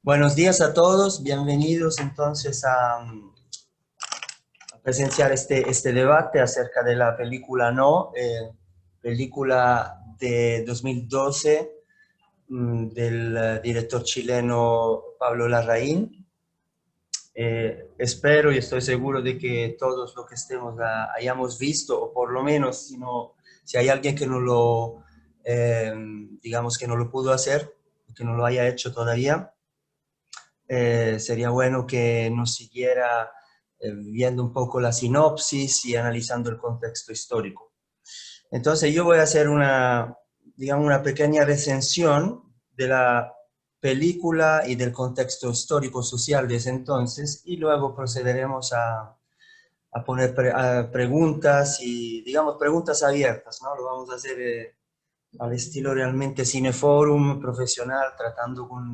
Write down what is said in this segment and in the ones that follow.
Buenos días a todos, bienvenidos entonces a presenciar este debate acerca de la película No, película de 2012 del director chileno Pablo Larraín. Espero y estoy seguro de que todos los que estemos hayamos visto, o por lo menos si hay alguien que no lo, eh, digamos que no lo pudo hacer, que no lo haya hecho todavía, sería bueno que nos siguiera viendo un poco la sinopsis y analizando el contexto histórico. Entonces yo voy a hacer digamos, una pequeña recensión de la película y del contexto histórico-social de ese entonces y luego procederemos a poner preguntas y, digamos, preguntas abiertas, ¿no? Lo vamos a hacer al estilo realmente cineforum profesional, tratando con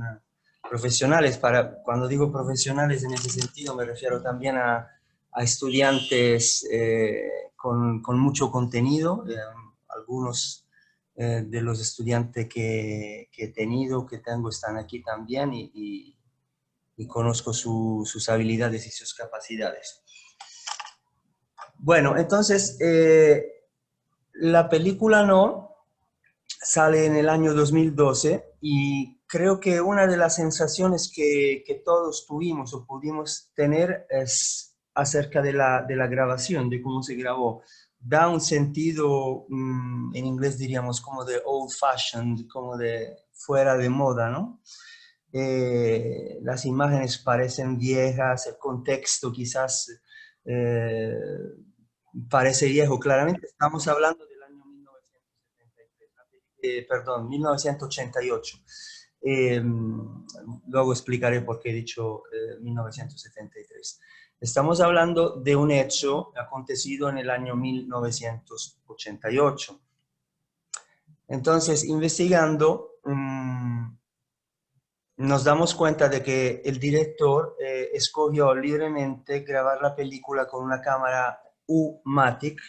profesionales. Cuando digo profesionales en ese sentido me refiero también a estudiantes con mucho contenido. Algunos de los estudiantes que he tenido, que tengo, están aquí también y conozco sus habilidades y sus capacidades. Bueno, entonces, la película No sale en el año 2012 y creo que una de las sensaciones que todos tuvimos o pudimos tener es acerca de la grabación, de cómo se grabó. Da un sentido, en inglés diríamos como de old fashioned, como de fuera de moda, ¿no? Las imágenes parecen viejas, el contexto quizás eh, parece viejo. Claramente estamos hablando del año 1973, perdón, 1988. Eh, Luego explicaré por qué he dicho 1973. Estamos hablando de un hecho acontecido en el año 1988. Entonces, investigando, nos damos cuenta de que el director escogió libremente grabar la película con una cámara U-Matic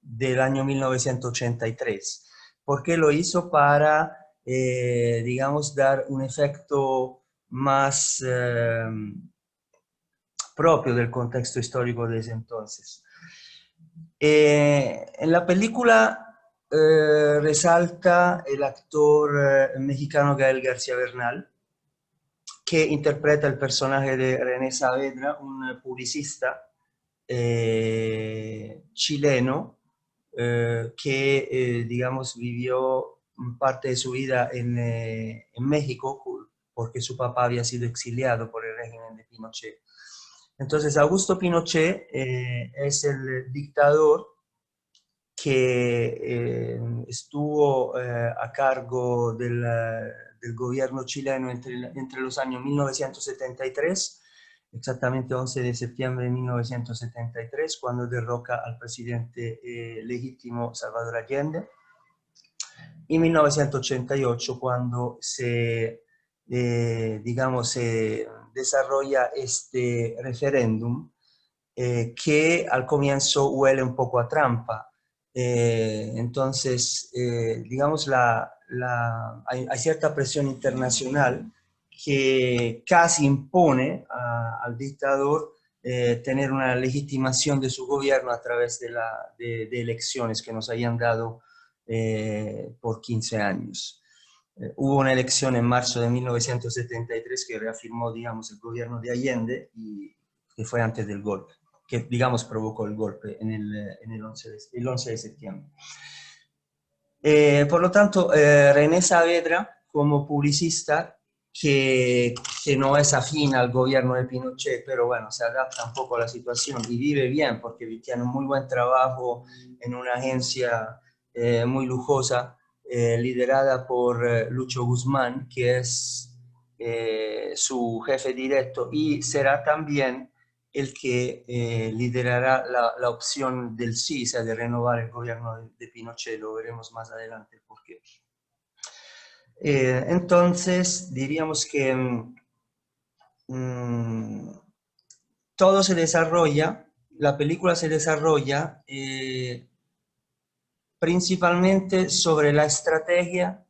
del año 1983. ¿Por qué lo hizo? Para, digamos, dar un efecto más propio del contexto histórico de ese entonces. En la película resalta el actor mexicano Gael García Bernal, que interpreta el personaje de René Saavedra, un publicista chileno que, digamos, vivió parte de su vida en México porque su papá había sido exiliado por el régimen de Pinochet. Entonces, Augusto Pinochet es el dictador que estuvo a cargo del gobierno chileno entre los años 1973, exactamente 11 de septiembre de 1973, cuando derroca al presidente legítimo Salvador Allende, y 1988, cuando digamos, se desarrolla este referéndum que al comienzo huele un poco a trampa. Entonces, digamos, hay cierta presión internacional que casi impone al dictador tener una legitimación de su gobierno a través de elecciones que nos hayan dado por 15 años. Hubo una elección en marzo de 1973 que reafirmó, digamos, el gobierno de Allende y que fue antes del golpe, que, digamos, provocó el golpe en el 11 de septiembre. Por lo tanto, René Saavedra, como publicista, que no es afín al gobierno de Pinochet, pero bueno, se adapta un poco a la situación y vive bien porque tiene un muy buen trabajo en una agencia muy lujosa, liderada por Lucho Guzmán, que es su jefe directo y será también el que liderará la opción del sí, o sea, de renovar el gobierno de Pinochet. Lo veremos más adelante por qué. Entonces, diríamos que todo se desarrolla, la película se desarrolla principalmente sobre la estrategia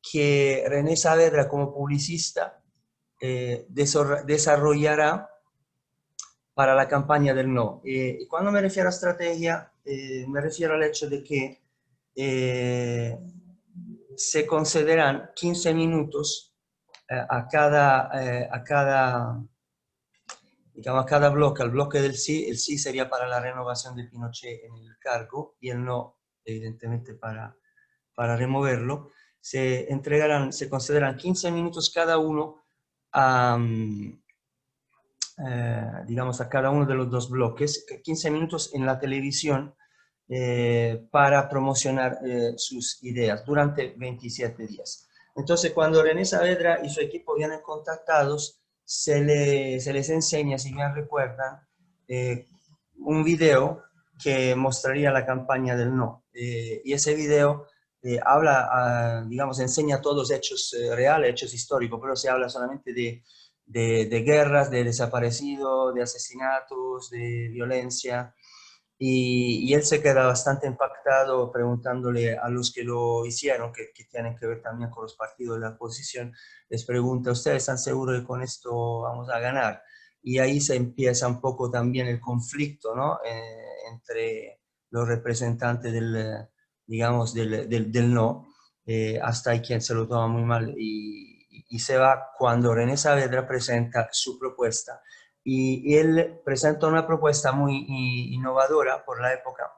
que René Saavedra como publicista desarrollará para la campaña del no. Y cuando me refiero a estrategia, me refiero al hecho de que se concederán 15 minutos digamos, a cada bloque. Al bloque del sí, el sí sería para la renovación de Pinochet en el cargo y el no, evidentemente, para removerlo. Se concederán 15 minutos cada uno a, digamos, a cada uno de los dos bloques, 15 minutos en la televisión para promocionar sus ideas durante 27 días. Entonces, cuando René Saavedra y su equipo vienen contactados, se les enseña, si bien recuerdan, un video que mostraría la campaña del no. Y ese video digamos, enseña todos hechos reales, hechos históricos, pero se habla solamente de guerras, de desaparecidos, de asesinatos, de violencia. Y él se queda bastante impactado preguntándole a los que lo hicieron, que tienen que ver también con los partidos de la oposición, les pregunta: ¿ustedes están seguros de que con esto vamos a ganar? Y ahí se empieza un poco también el conflicto, ¿no? Entre los representantes digamos, del no. Hasta hay quien se lo toma muy mal y se va cuando René Saavedra presenta su propuesta. Y él presenta una propuesta muy innovadora por la época,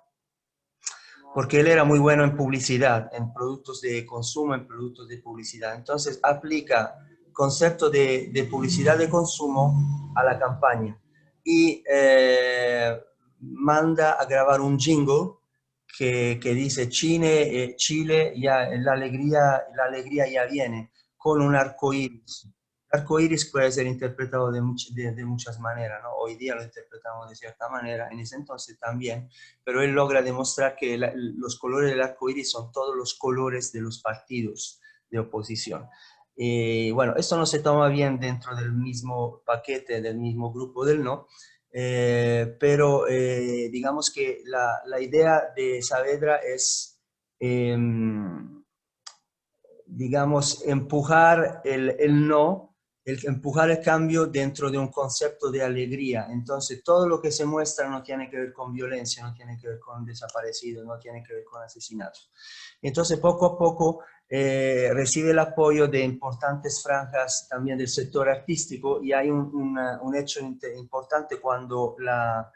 porque él era muy bueno en publicidad, en productos de consumo, en productos de publicidad. Entonces aplica concepto de publicidad de consumo a la campaña y manda a grabar un jingle que dice: Chile, Chile ya, la alegría ya viene, con un arco iris. El arco iris puede ser interpretado de muchas maneras, ¿no? Hoy día lo interpretamos de cierta manera, en ese entonces también, pero él logra demostrar que los colores del arco iris son todos los colores de los partidos de oposición. Bueno, esto no se toma bien dentro del mismo paquete, del mismo grupo del no, pero digamos que la idea de Saavedra es, digamos, empujar el no, empujar el cambio dentro de un concepto de alegría. Entonces, todo lo que se muestra no tiene que ver con violencia, no tiene que ver con desaparecidos, no tiene que ver con asesinatos. Entonces, poco a poco recibe el apoyo de importantes franjas también del sector artístico, y hay un hecho importante cuando la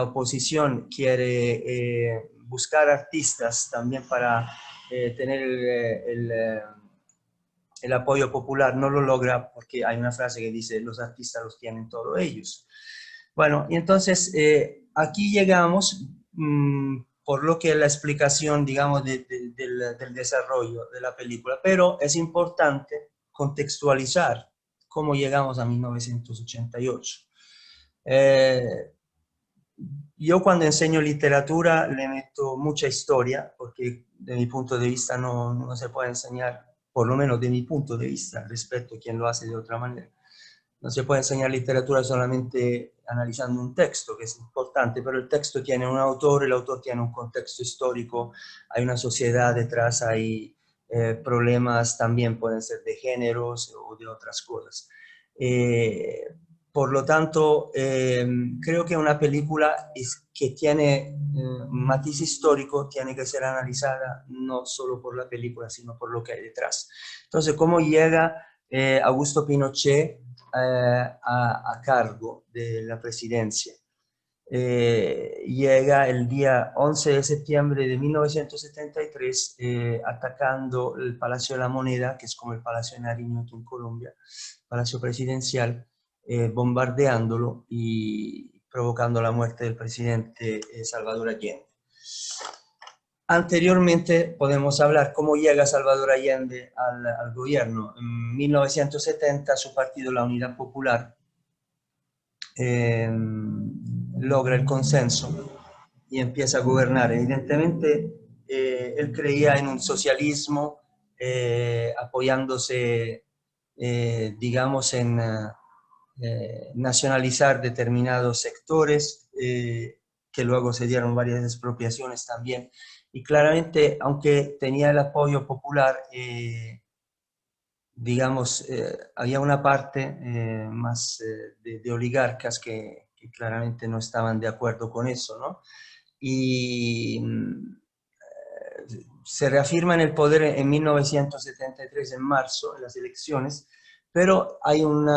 oposición quiere buscar artistas también para tener el apoyo popular. No lo logra porque hay una frase que dice: los artistas los tienen todos ellos. Bueno, y entonces aquí llegamos por lo que es la explicación, digamos, del desarrollo de la película, pero es importante contextualizar cómo llegamos a 1988. Yo cuando enseño literatura le meto mucha historia, porque de mi punto de vista no se puede enseñar, por lo menos de mi punto de vista, respecto a quien lo hace de otra manera. No se puede enseñar literatura solamente analizando un texto, que es importante, pero el texto tiene un autor, el autor tiene un contexto histórico, hay una sociedad detrás, hay problemas también, pueden ser de géneros o de otras cosas. Por lo tanto, creo que una película que tiene matiz histórico tiene que ser analizada no solo por la película, sino por lo que hay detrás. Entonces, ¿cómo llega Augusto Pinochet a cargo de la presidencia? Llega el día 11 de septiembre de 1973 atacando el Palacio de la Moneda, que es como el Palacio de Nariño aquí en Colombia, Palacio Presidencial, bombardeándolo y provocando la muerte del presidente Salvador Allende. Anteriormente podemos hablar cómo llega Salvador Allende al gobierno. En 1970 su partido, la Unidad Popular, logra el consenso y empieza a gobernar. Evidentemente, él creía en un socialismo apoyándose, digamos, en nacionalizar determinados sectores, que luego se dieron varias expropiaciones también. Y claramente, aunque tenía el apoyo popular, digamos, había una parte más de oligarcas que claramente no estaban de acuerdo con eso, ¿no? Y se reafirma en el poder en 1973, en marzo, en las elecciones, pero hay un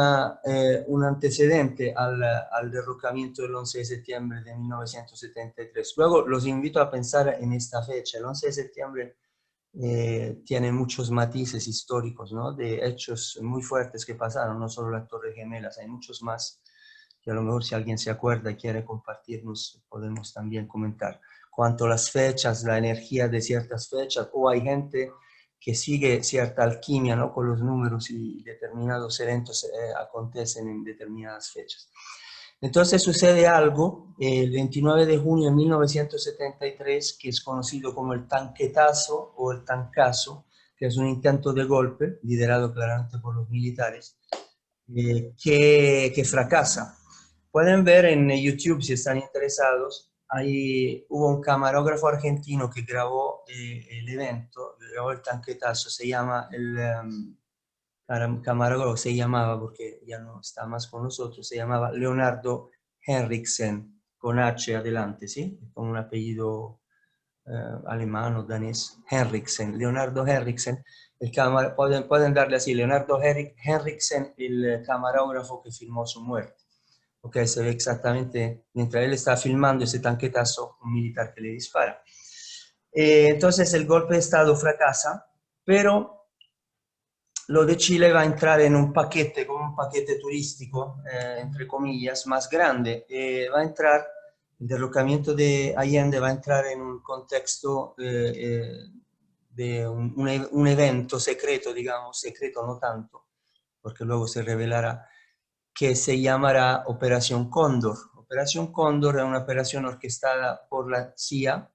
antecedente al derrocamiento del 11 de septiembre de 1973. Luego los invito a pensar en esta fecha. El 11 de septiembre tiene muchos matices históricos, ¿no? De hechos muy fuertes que pasaron, no solo las Torres Gemelas, hay muchos más que a lo mejor si alguien se acuerda y quiere compartirnos, podemos también comentar. Cuanto a las fechas, la energía de ciertas fechas, o hay gente que sigue cierta alquimia, ¿no? Con los números y determinados eventos acontecen en determinadas fechas. Entonces sucede algo el 29 de junio de 1973 que es conocido como el tanquetazo o el tancazo, que es un intento de golpe liderado claramente por los militares, que fracasa. Pueden ver en YouTube si están interesados, ahí hubo un camarógrafo argentino que grabó el evento, grabó el tanquetazo, se llama camarógrafo se llamaba, porque ya no está más con nosotros, se llamaba Leonardo Henriksen, con H adelante, ¿sí? Con un apellido alemán o danés, Henriksen, Leonardo Henriksen, pueden darle así, Leonardo Henriksen, el camarógrafo que filmó su muerte. Ok, se ve exactamente, mientras él está filmando ese tanquetazo, un militar que le dispara. Entonces el golpe de Estado fracasa, pero lo de Chile va a entrar en un paquete, como un paquete turístico, entre comillas, más grande. Va a entrar, el derrocamiento de Allende va a entrar en un contexto de un evento secreto, digamos, secreto no tanto, porque luego se revelará, que se llamará Operación Cóndor. Operación Cóndor es una operación orquestada por la CIA,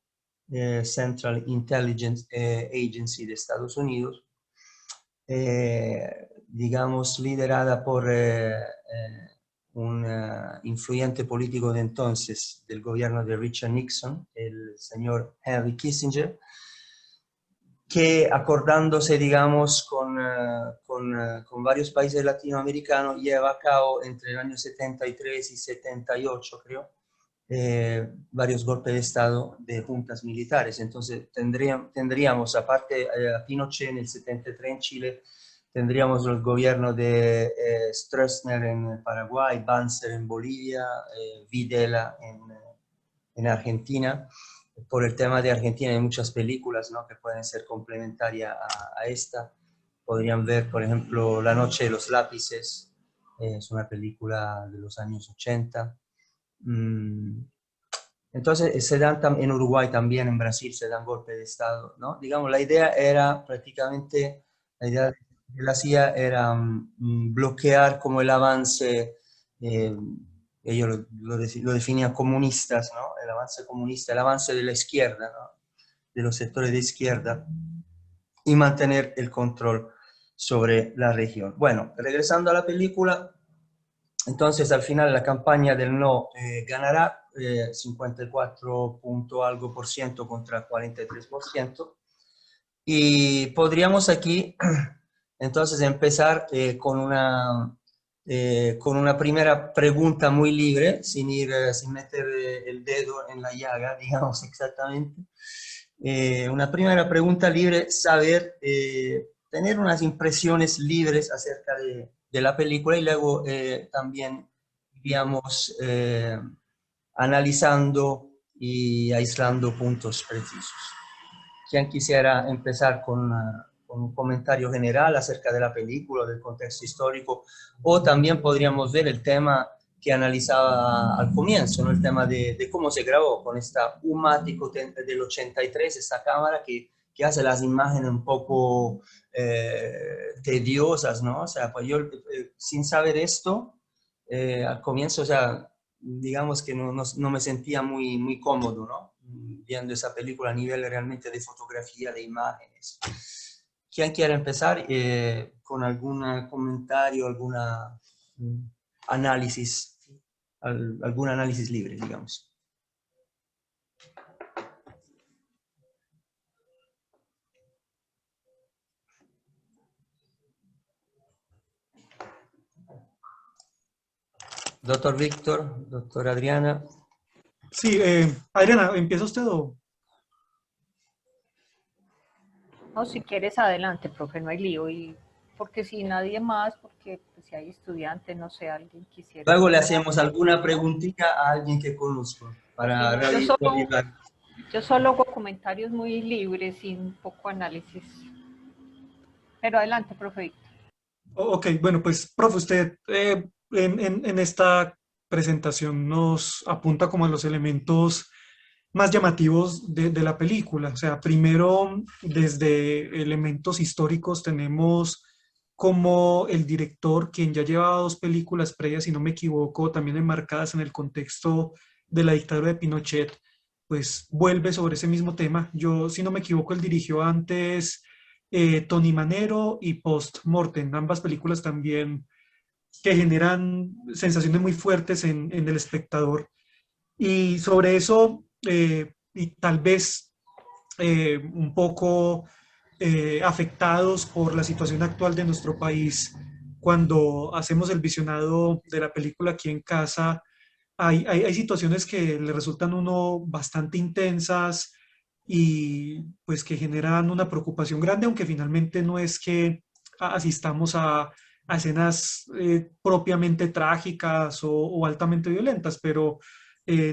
Central Intelligence Agency de Estados Unidos, digamos, liderada por un influyente político de entonces del gobierno de Richard Nixon, el señor Henry Kissinger, que acordándose, digamos, con varios países latinoamericanos, lleva a cabo entre el año 73 y 78, creo, varios golpes de Estado de juntas militares. Entonces tendríamos aparte a Pinochet en el 73 en Chile, tendríamos los gobiernos de Stroessner en Paraguay, Banzer en Bolivia, Videla en Argentina. Por el tema de Argentina hay muchas películas, ¿no? Que pueden ser complementarias a esta. Podrían ver, por ejemplo, La Noche de los Lápices, es una película de los años 80. Entonces se dan en Uruguay también, en Brasil se dan golpes de Estado, ¿no? Digamos, la idea era prácticamente, la idea de la CIA era bloquear como el avance, eh, ellos lo definían comunistas, ¿no? El avance comunista, el avance de la izquierda, ¿no? De los sectores de izquierda, y mantener el control sobre la región. Bueno, regresando a la película, entonces al final la campaña del no ganará 54 punto algo por ciento contra 43%. Y podríamos aquí entonces empezar con una primera pregunta muy libre, sin meter el dedo en la llaga, digamos exactamente. Una primera pregunta libre, saber, tener unas impresiones libres acerca de la película y luego también, digamos, analizando y aislando puntos precisos. ¿Quién quisiera empezar con un comentario general acerca de la película, del contexto histórico? O también podríamos ver el tema que analizaba al comienzo, ¿no? El tema de cómo se grabó con esta Umático del 83, esta cámara que hace las imágenes un poco tediosas, ¿no? O sea, pues yo sin saber esto, al comienzo, o sea, digamos que no me sentía muy cómodo, ¿no? Viendo esa película a nivel realmente de fotografía, de imágenes. ¿Quién quiere empezar con algún comentario, alguna análisis, algún análisis libre, digamos? Doctor Víctor, doctor Adriana. Sí, Adriana, ¿empieza usted o...? No, si quieres adelante, profe, no hay lío. Y porque si nadie más, porque pues, si hay estudiantes, no sé, alguien quisiera. Luego le hacemos alguna preguntita a alguien que conozco Sí, para no, realizar. yo solo hago comentarios muy libres, sin poco análisis. Pero adelante, profe Víctor. Ok, bueno, pues, profe, usted en esta presentación nos apunta como a los elementos más llamativos de la película. O sea, primero, desde elementos históricos tenemos como el director, quien ya llevaba dos películas previas, si no me equivoco, también enmarcadas en el contexto de la dictadura de Pinochet, pues vuelve sobre ese mismo tema. Yo, si no me equivoco, él dirigió antes Tony Manero y Post Mortem, ambas películas también que generan sensaciones muy fuertes en el espectador. Y sobre eso, y tal vez un poco afectados por la situación actual de nuestro país, cuando hacemos el visionado de la película aquí en casa, hay situaciones que le resultan a uno bastante intensas y pues que generan una preocupación grande, aunque finalmente no es que asistamos a escenas propiamente trágicas o altamente violentas, pero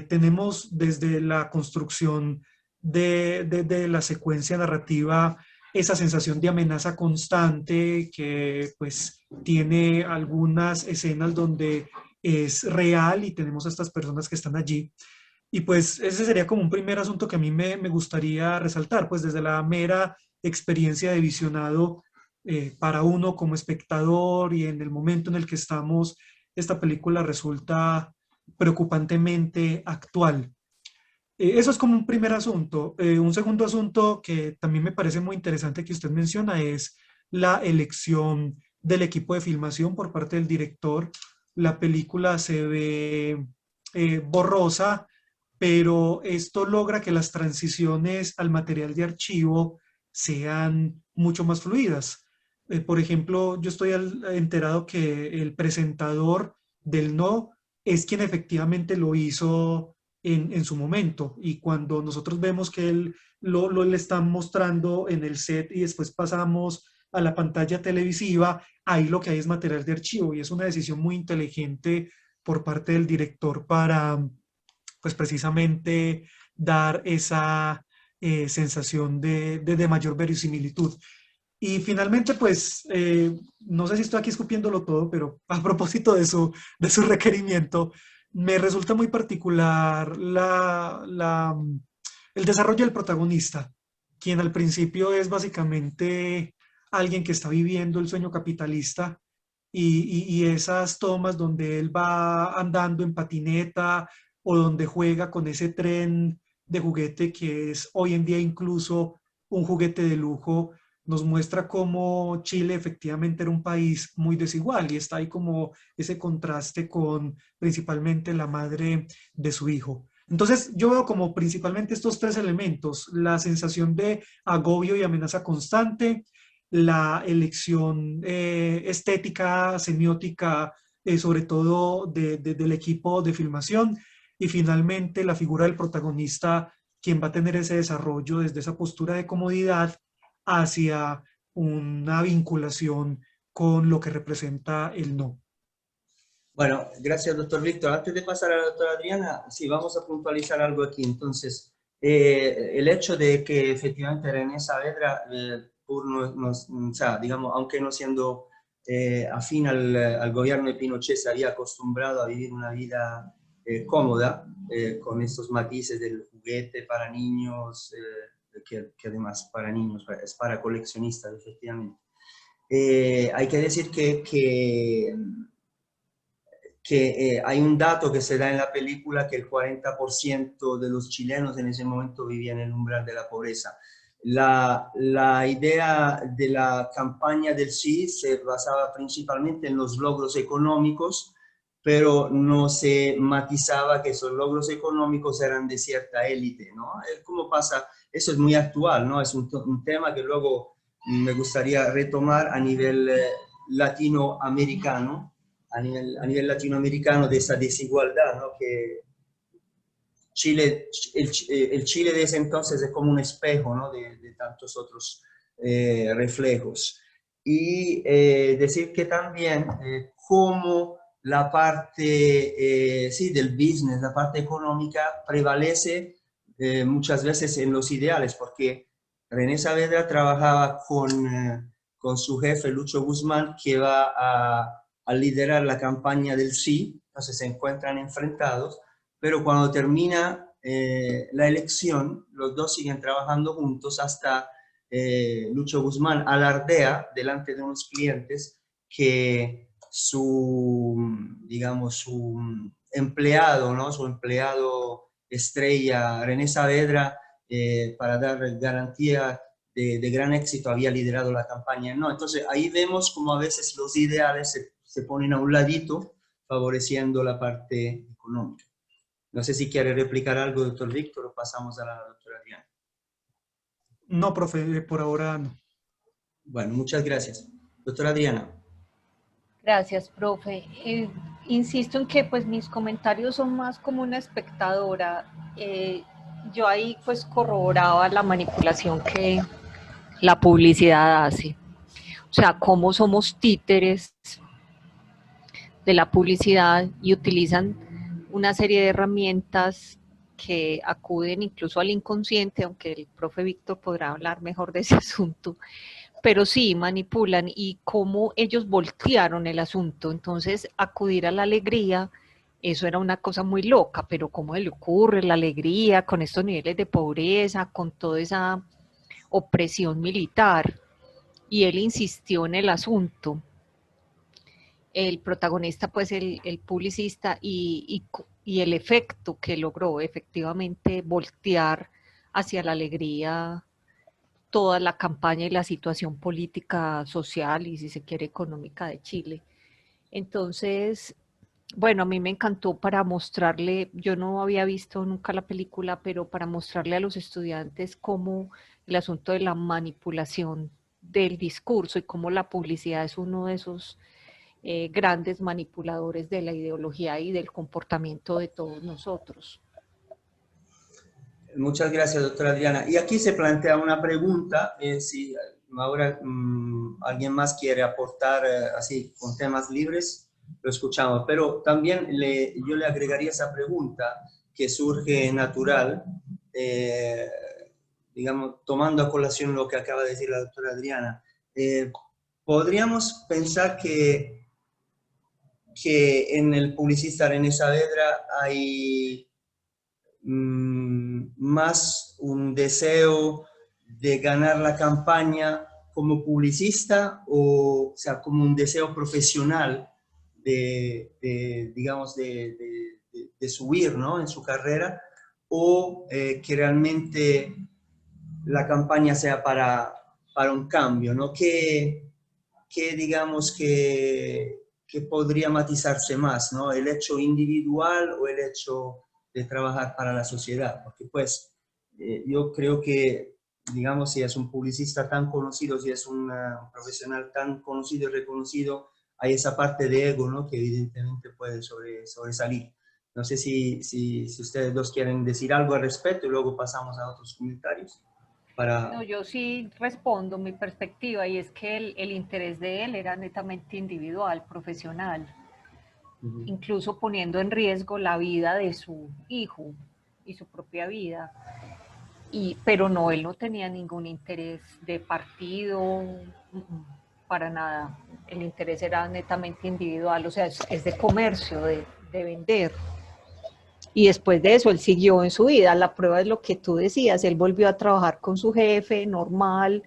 tenemos desde la construcción de la secuencia narrativa esa sensación de amenaza constante que pues tiene algunas escenas donde es real y tenemos a estas personas que están allí. Y pues ese sería como un primer asunto que a mí me gustaría resaltar, pues desde la mera experiencia de visionado para uno como espectador y en el momento en el que estamos, esta película resulta preocupantemente actual. Eso es como un primer asunto. Un segundo asunto que también me parece muy interesante que usted menciona es la elección del equipo de filmación por parte del director. La película se ve borrosa, pero esto logra que las transiciones al material de archivo sean mucho más fluidas. Por ejemplo, yo estoy enterado que el presentador del No es quien efectivamente lo hizo en su momento. Y cuando nosotros vemos que él lo le están mostrando en el set y después pasamos a la pantalla televisiva, ahí lo que hay es material de archivo y es una decisión muy inteligente por parte del director para, pues precisamente, dar esa sensación de mayor verosimilitud. Y finalmente, pues, no sé si estoy aquí escupiéndolo todo, pero a propósito de su requerimiento, me resulta muy particular el desarrollo del protagonista, quien al principio es básicamente alguien que está viviendo el sueño capitalista y esas tomas donde él va andando en patineta o donde juega con ese tren de juguete que es hoy en día incluso un juguete de lujo, nos muestra cómo Chile efectivamente era un país muy desigual y está ahí como ese contraste con principalmente la madre de su hijo. Entonces yo veo como principalmente estos tres elementos: la sensación de agobio y amenaza constante, la elección estética, semiótica, sobre todo del equipo de filmación, y finalmente la figura del protagonista, quien va a tener ese desarrollo desde esa postura de comodidad hacia una vinculación con lo que representa el no. Bueno, gracias, doctor Víctor. Antes de pasar a la doctora Adriana, sí, vamos a puntualizar algo aquí. Entonces, el hecho de que efectivamente René Saavedra, o sea, digamos, aunque no siendo afín al gobierno de Pinochet, se había acostumbrado a vivir una vida cómoda, con estos matices del juguete para niños, que además para niños es para coleccionistas, efectivamente. Hay que decir que hay un dato que se da en la película, que el 40% de los chilenos en ese momento vivían en el umbral de la pobreza. La idea de la campaña del sí se basaba principalmente en los logros económicos, pero no se matizaba que esos logros económicos eran de cierta élite, ¿no? ¿Cómo pasa? Eso es muy actual, ¿no? Es un tema que luego me gustaría retomar a nivel latinoamericano, a nivel latinoamericano de esa desigualdad, ¿no? Que Chile, el Chile de ese entonces es como un espejo, ¿no? De tantos otros reflejos. Y decir que también cómo la parte sí, del business, la parte económica prevalece muchas veces en los ideales, porque René Saavedra trabajaba con su jefe Lucho Guzmán, que va a liderar la campaña del sí, entonces se encuentran enfrentados, pero cuando termina la elección, los dos siguen trabajando juntos hasta Lucho Guzmán alardea delante de unos clientes que su, digamos, su empleado, ¿no? Su empleado estrella, René Saavedra, para dar garantía de gran éxito, había liderado la campaña. No, entonces ahí vemos como a veces los ideales se ponen a un ladito, favoreciendo la parte económica. No sé si quiere replicar algo, doctor Víctor, o pasamos a la doctora Adriana. No, profe, por ahora no. Bueno, muchas gracias. Doctora Adriana. Gracias, profe. Insisto en que pues mis comentarios son más como una espectadora. Yo ahí pues corroboraba la manipulación que la publicidad hace. O sea, cómo somos títeres de la publicidad y utilizan una serie de herramientas que acuden incluso al inconsciente, aunque el profe Víctor podrá hablar mejor de ese asunto, pero sí manipulan y cómo ellos voltearon el asunto. Entonces, acudir a la alegría, eso era una cosa muy loca, pero ¿cómo le ocurre la alegría con estos niveles de pobreza, con toda esa opresión militar? Y él insistió en el asunto, el protagonista, pues el publicista, y el efecto que logró efectivamente voltear hacia la alegría toda la campaña y la situación política, social y si se quiere económica de Chile. Entonces, bueno, a mí me encantó para mostrarle, yo no había visto nunca la película, pero para mostrarle a los estudiantes cómo el asunto de la manipulación del discurso y cómo la publicidad es uno de esos grandes manipuladores de la ideología y del comportamiento de todos nosotros. Muchas gracias, doctora Adriana. Y aquí se plantea una pregunta, si ahora alguien más quiere aportar así con temas libres, lo escuchamos, pero también yo le agregaría esa pregunta que surge natural, digamos, tomando a colación lo que acaba de decir la doctora Adriana. Podríamos pensar que en el publicista René Saavedra hay más un deseo de ganar la campaña como publicista, o sea, como un deseo profesional digamos, de subir, ¿no? En su carrera, o que realmente la campaña sea para un cambio, ¿no? Que digamos que podría matizarse más, ¿no? El hecho individual o el hecho de trabajar para la sociedad, porque pues yo creo que, digamos, si es un publicista tan conocido, si es un profesional tan conocido y reconocido, hay esa parte de ego, ¿no? Que evidentemente puede sobresalir. No sé si ustedes dos quieren decir algo al respecto y luego pasamos a otros comentarios. No, yo sí respondo mi perspectiva y es que el interés de él era netamente individual, profesional, incluso poniendo en riesgo la vida de su hijo y su propia vida. Pero no, él no tenía ningún interés de partido, para nada. El interés era netamente individual, o sea, es de comercio, de vender. Y después de eso, él siguió en su vida. La prueba es lo que tú decías, él volvió a trabajar con su jefe, normal.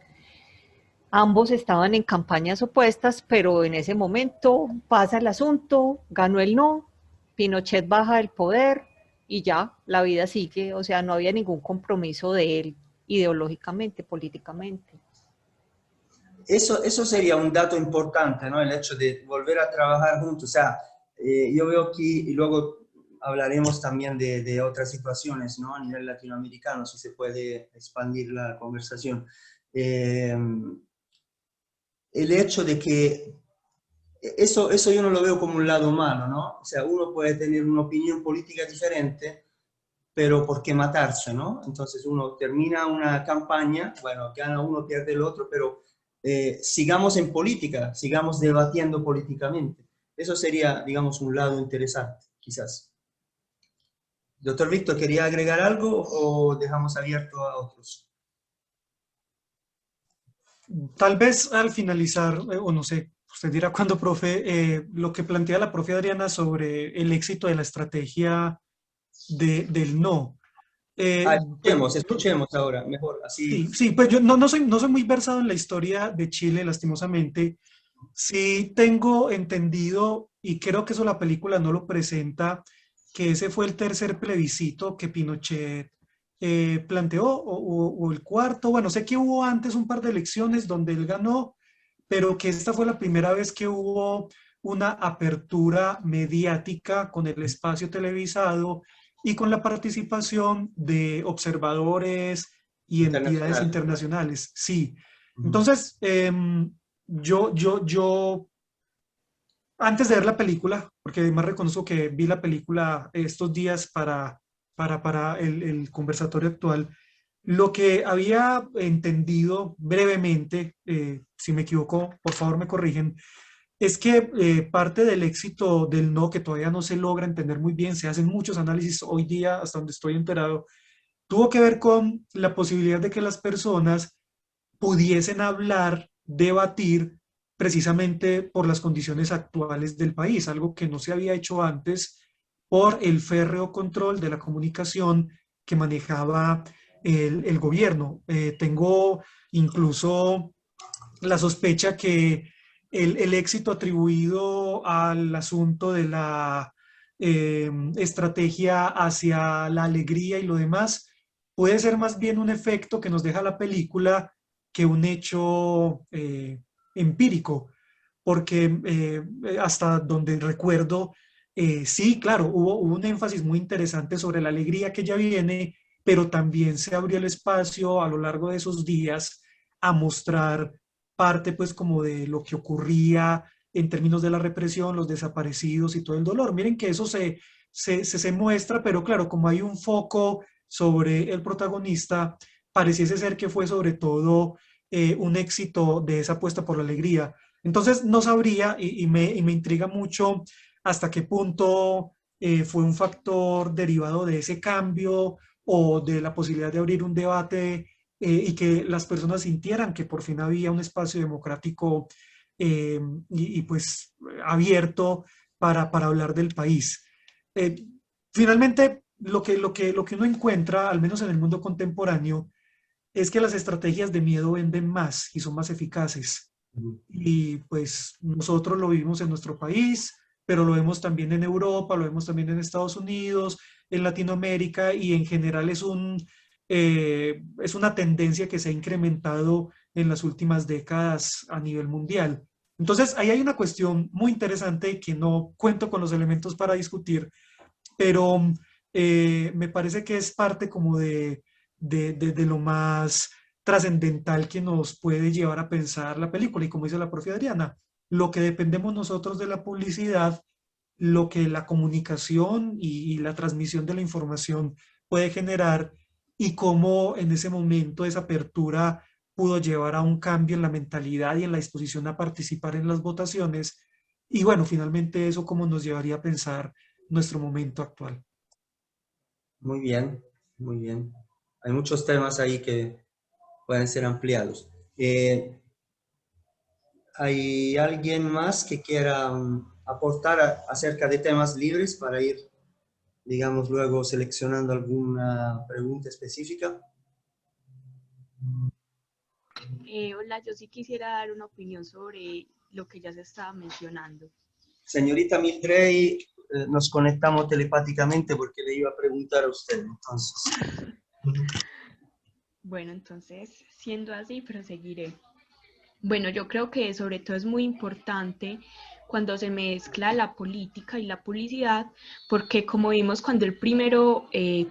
Ambos estaban en campañas opuestas, pero en ese momento pasa el asunto, ganó el no, Pinochet baja del poder y ya, la vida sigue. O sea, no había ningún compromiso de él ideológicamente, políticamente. Eso sería un dato importante, ¿no? El hecho de volver a trabajar juntos. O sea, yo veo aquí, y luego hablaremos también de otras situaciones, ¿no? A nivel latinoamericano, si se puede expandir la conversación. El hecho de que eso yo no lo veo como un lado malo, ¿no? O sea, uno puede tener una opinión política diferente, pero ¿por qué matarse, no? Entonces uno termina una campaña, bueno, gana uno, pierde el otro, pero sigamos en política, sigamos debatiendo políticamente. Eso sería, digamos, un lado interesante, quizás. Doctor Víctor, ¿quería agregar algo o dejamos abierto a otros? Tal vez al finalizar, o no sé, usted dirá cuando, profe, lo que plantea la profe Adriana sobre el éxito de la estrategia del no. Pues Escuchemos ahora, mejor, así. sí, sí, pues yo no soy muy versado en la historia de Chile, lastimosamente. Sí tengo entendido, y creo que eso la película no lo presenta, que ese fue el tercer plebiscito que Pinochet planteó, o el cuarto. Bueno, sé que hubo antes un par de elecciones donde él ganó, pero que esta fue la primera vez que hubo una apertura mediática con el espacio televisado y con la participación de observadores y entidades Internacional. internacionales. Sí. Ujú. Entonces, yo, antes de ver la película, porque además reconozco que vi la película estos días para el conversatorio actual, lo que había entendido brevemente, si me equivoco, por favor me corrigen, es que parte del éxito del no, que todavía no se logra entender muy bien, se hacen muchos análisis hoy día, hasta donde estoy enterado, tuvo que ver con la posibilidad de que las personas pudiesen hablar, debatir precisamente por las condiciones actuales del país, algo que no se había hecho antes por el férreo control de la comunicación que manejaba el gobierno. Tengo incluso la sospecha que el éxito atribuido al asunto de la estrategia hacia la alegría y lo demás puede ser más bien un efecto que nos deja la película que un hecho empírico, porque hasta donde recuerdo, sí, claro, hubo un énfasis muy interesante sobre la alegría que ya viene, pero también se abrió el espacio a lo largo de esos días a mostrar parte pues como de lo que ocurría en términos de la represión, los desaparecidos y todo el dolor. Miren que eso se muestra, pero claro, como hay un foco sobre el protagonista, pareciese ser que fue sobre todo un éxito de esa apuesta por la alegría. Entonces no sabría y me intriga mucho hasta qué punto fue un factor derivado de ese cambio o de la posibilidad de abrir un debate y que las personas sintieran que por fin había un espacio democrático eh, pues abierto para hablar del país. Eh, Finalmente, lo que uno encuentra, al menos en el mundo contemporáneo, es que las estrategias de miedo venden más y son más eficaces. Ujú. Y pues nosotros lo vivimos en nuestro país, pero lo vemos también en Europa, lo vemos también en Estados Unidos, en Latinoamérica y en general es una tendencia que se ha incrementado en las últimas décadas a nivel mundial. Entonces, ahí hay una cuestión muy interesante que no cuento con los elementos para discutir, pero me parece que es parte como de lo más trascendental que nos puede llevar a pensar la película. Y como dice la profe Adriana, lo que dependemos nosotros de la publicidad, lo que la comunicación y la transmisión de la información puede generar y cómo en ese momento esa apertura pudo llevar a un cambio en la mentalidad y en la disposición a participar en las votaciones. Y bueno, finalmente eso cómo nos llevaría a pensar nuestro momento actual. Muy bien, muy bien. Hay muchos temas ahí que pueden ser ampliados. ¿Hay alguien más que quiera aportar acerca de temas libres para ir, digamos, luego seleccionando alguna pregunta específica? Hola, yo sí quisiera dar una opinión sobre lo que ya se estaba mencionando. Señorita Mildrey, nos conectamos telepáticamente porque le iba a preguntar a usted, entonces. Bueno, entonces, siendo así, proseguiré. Bueno, yo creo que sobre todo es muy importante cuando se mezcla la política y la publicidad, porque como vimos cuando el primero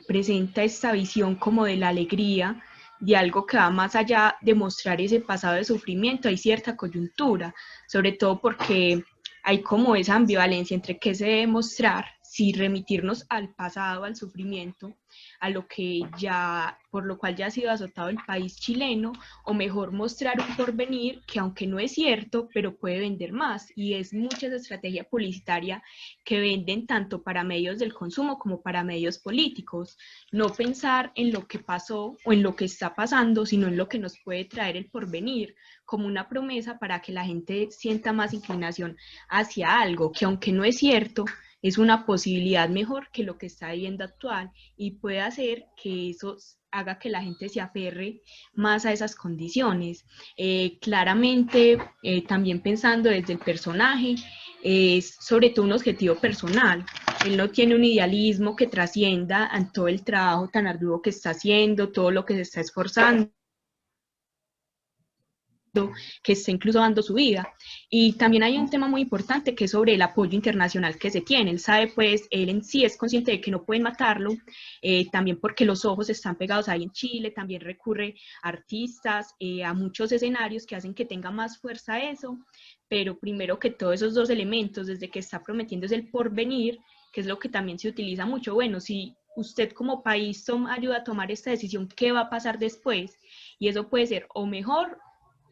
presenta esta visión como de la alegría, de algo que va más allá de mostrar ese pasado de sufrimiento, hay cierta coyuntura, sobre todo porque hay como esa ambivalencia entre qué se debe mostrar, si remitirnos al pasado, al sufrimiento, a lo que ya, por lo cual ya ha sido azotado el país chileno, o mejor mostrar un porvenir que aunque no es cierto, pero puede vender más, y es mucha esa estrategia publicitaria que venden tanto para medios del consumo como para medios políticos. No pensar en lo que pasó o en lo que está pasando, sino en lo que nos puede traer el porvenir, como una promesa para que la gente sienta más inclinación hacia algo que aunque no es cierto, es una posibilidad mejor que lo que está viviendo actual y puede hacer que eso haga que la gente se aferre más a esas condiciones. Claramente, también pensando desde el personaje, es sobre todo un objetivo personal. Él no tiene un idealismo que trascienda en todo el trabajo tan arduo que está haciendo, todo lo que se está esforzando, que está incluso dando su vida. Y también hay un tema muy importante que es sobre el apoyo internacional que se tiene. Él sabe, pues, él en sí es consciente de que no pueden matarlo, también porque los ojos están pegados ahí en Chile, también recurre a artistas, a muchos escenarios que hacen que tenga más fuerza eso, pero primero que todos esos dos elementos, desde que está prometiendo es el porvenir, que es lo que también se utiliza mucho. Bueno, si usted como país ayuda a tomar esta decisión, ¿qué va a pasar después? Y eso puede ser o mejor.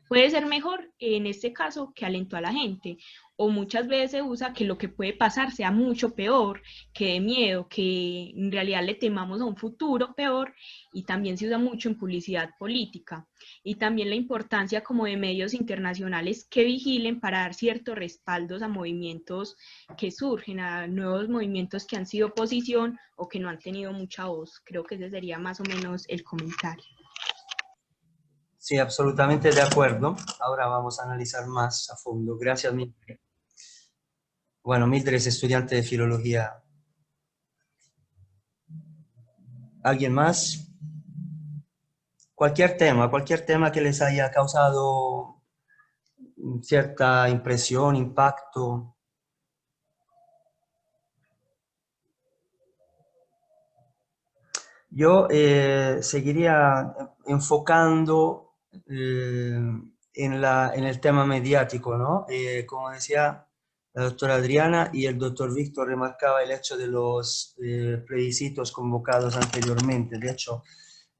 Puede ser mejor en este caso que alentó a la gente, o muchas veces se usa que lo que puede pasar sea mucho peor, que de miedo, que en realidad le temamos a un futuro peor, y también se usa mucho en publicidad política. Y también la importancia como de medios internacionales que vigilen para dar ciertos respaldos a movimientos que surgen, a nuevos movimientos que han sido oposición o que no han tenido mucha voz. Creo que ese sería más o menos el comentario. Sí, absolutamente de acuerdo. Ahora vamos a analizar más a fondo. Gracias, Mildred. Bueno, Mildred es estudiante de filología. ¿Alguien más? Cualquier tema que les haya causado cierta impresión, impacto. Yo seguiría enfocando en el tema mediático, ¿no? Como decía la doctora Adriana y el doctor Víctor remarcaba el hecho de los plebiscitos convocados anteriormente. De hecho,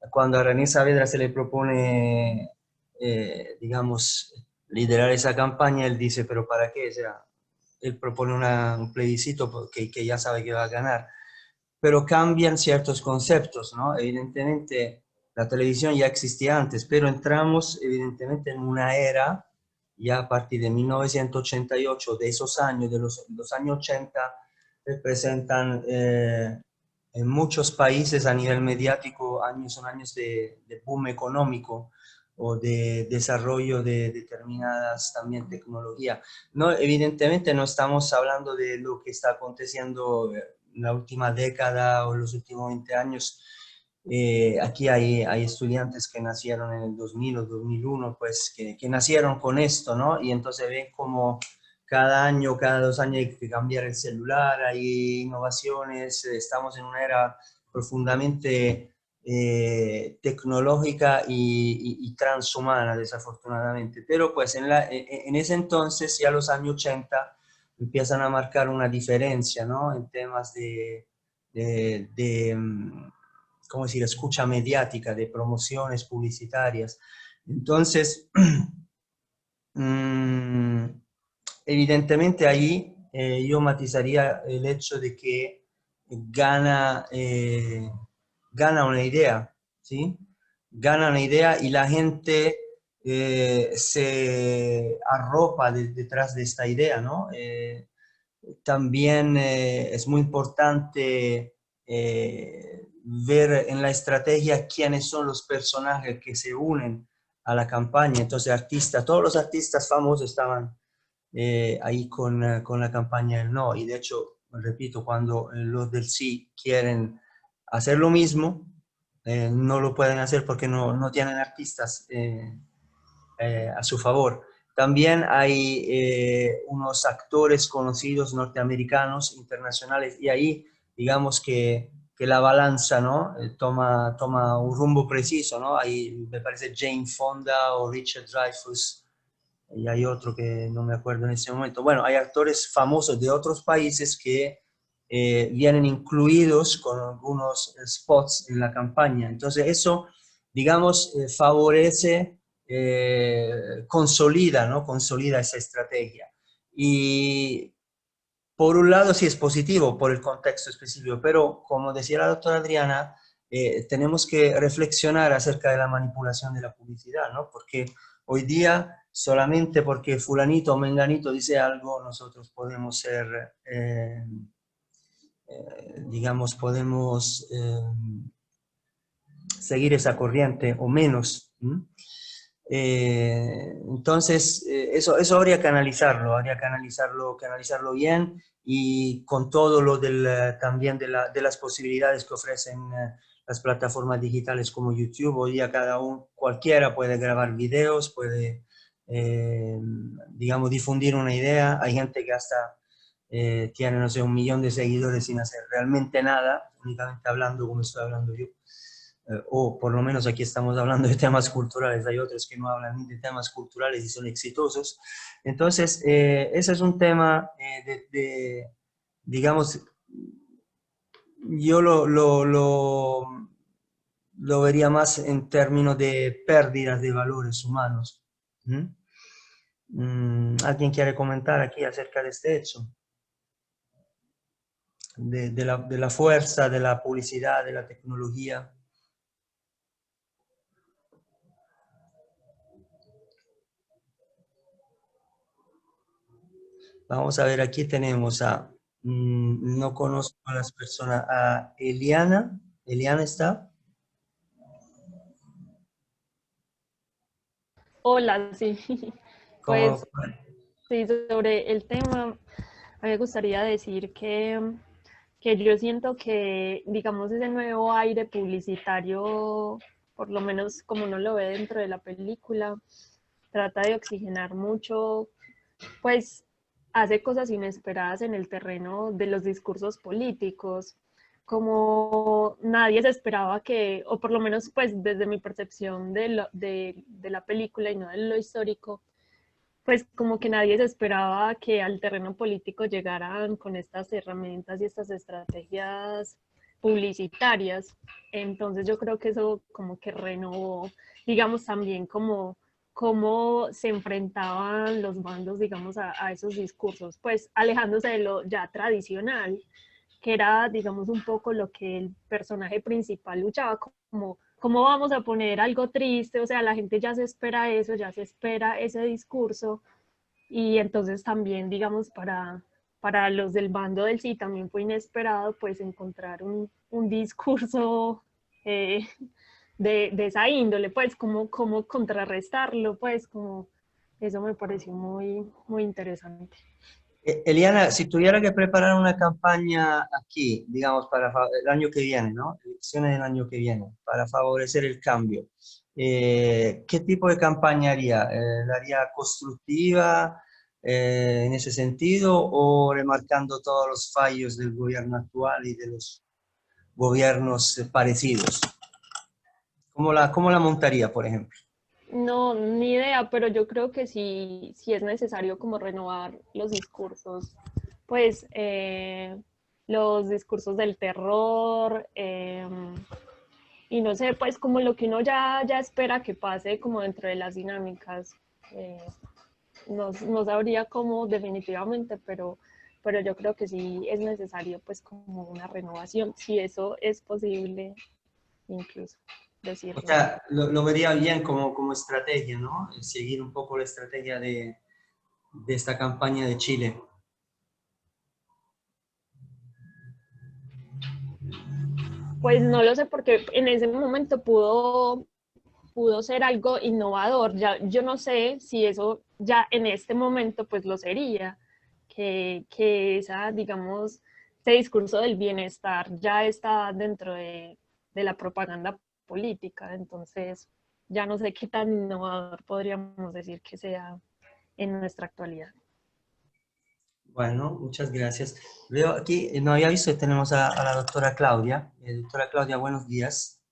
cuando a René Saavedra se le propone, digamos, liderar esa campaña, él dice, pero ¿para qué? O sea, él propone un plebiscito porque que ya sabe que va a ganar, pero cambian ciertos conceptos, ¿no? Evidentemente, la televisión ya existía antes, pero entramos evidentemente en una era, ya a partir de 1988, de esos años, de los años 80, representan en muchos países a nivel mediático, son años de boom económico o de desarrollo de determinadas también tecnologías. No, evidentemente no estamos hablando de lo que está aconteciendo en la última década o los últimos 20 años. Aquí hay estudiantes que nacieron en el 2000 o 2001, pues que nacieron con esto, ¿no? Y entonces ven como cada año, cada 2 años hay que cambiar el celular, hay innovaciones, estamos en una era profundamente tecnológica y transhumana, desafortunadamente. Pero pues en ese entonces, ya los años 80, empiezan a marcar una diferencia, ¿no? En temas de ¿cómo decir?, escucha mediática, de promociones publicitarias. Entonces, evidentemente ahí yo matizaría el hecho de que gana, gana una idea, ¿sí? Gana una idea y la gente se arropa detrás de esta idea, ¿no? También es muy importante ver en la estrategia quiénes son los personajes que se unen a la campaña. Entonces, todos los artistas famosos estaban ahí con la campaña del no. Y de hecho, repito, cuando los del sí quieren hacer lo mismo, no lo pueden hacer porque no tienen artistas a su favor. También hay unos actores conocidos norteamericanos, internacionales, y ahí digamos que la balanza, ¿no? Toma un rumbo preciso, ¿no? Ahí me parece Jane Fonda o Richard Dreyfuss y hay otro que no me acuerdo en este momento. Bueno, hay actores famosos de otros países que vienen incluidos con algunos spots en la campaña. Entonces eso, digamos, favorece, consolida, ¿no? Consolida esa estrategia. Y por un lado sí es positivo por el contexto específico, pero como decía la doctora Adriana, tenemos que reflexionar acerca de la manipulación de la publicidad, ¿no? Porque hoy día, solamente porque fulanito o menganito dice algo, nosotros podemos ser, digamos, podemos seguir esa corriente o menos. Entonces, eso habría que analizarlo bien y con todo lo también de las posibilidades que ofrecen las plataformas digitales como YouTube. Hoy día cualquiera puede grabar videos, puede, digamos, difundir una idea. Hay gente que hasta tiene, no sé, 1 millón de seguidores sin hacer realmente nada, únicamente hablando como estoy hablando yo. O por lo menos aquí estamos hablando de temas culturales, hay otros que no hablan ni de temas culturales y son exitosos. Entonces, ese es un tema digamos, yo lo vería más en términos de pérdidas de valores humanos. ¿Mm? ¿Alguien quiere comentar aquí acerca de este hecho? De la fuerza, de la publicidad, de la tecnología. Vamos a ver, aquí tenemos no conozco a las personas, a Eliana. ¿Eliana está? Hola, sí. ¿Cómo? Pues sí, sobre el tema, a mí me gustaría decir que yo siento que, digamos, ese nuevo aire publicitario, por lo menos como uno lo ve dentro de la película, trata de oxigenar mucho, pues hace cosas inesperadas en el terreno de los discursos políticos, como nadie se esperaba que, o por lo menos pues desde mi percepción de la película y no de lo histórico, pues como que nadie se esperaba que al terreno político llegaran con estas herramientas y estas estrategias publicitarias. Entonces yo creo que eso como que renovó, digamos, también como cómo se enfrentaban los bandos, digamos, a esos discursos, pues alejándose de lo ya tradicional, que era, digamos, un poco lo que el personaje principal luchaba, como cómo vamos a poner algo triste, o sea, la gente ya se espera eso, ya se espera ese discurso, y entonces también, digamos, para los del bando del sí también fue inesperado, pues, encontrar un discurso eh, de esa índole, pues, como contrarrestarlo, pues, como eso me pareció muy, muy interesante. Eliana, si tuviera que preparar una campaña aquí, digamos, para el año que viene, ¿no? Elecciones del año que viene, para favorecer el cambio, ¿qué tipo de campaña haría? ¿La haría constructiva en ese sentido o remarcando todos los fallos del gobierno actual y de los gobiernos parecidos? ¿Cómo la montaría, por ejemplo? No, ni idea, pero yo creo que sí es necesario como renovar los discursos, pues los discursos del terror, y no sé, pues como lo que uno ya espera que pase como dentro de las dinámicas. eh, no sabría cómo definitivamente, pero yo creo que sí es necesario pues como una renovación, si eso es posible incluso O decirlo. sea, lo vería bien como estrategia, ¿no? Seguir un poco la estrategia de esta campaña de Chile. Pues no lo sé porque en ese momento pudo ser algo innovador. Ya, yo no sé si eso ya en este momento pues lo sería, que esa, digamos, ese discurso del bienestar ya está dentro de la propaganda política. Entonces, ya no sé qué tan innovador podríamos decir que sea en nuestra actualidad. Bueno, muchas gracias. Veo aquí, no había visto que tenemos a la doctora Claudia. Doctora Claudia, buenos días.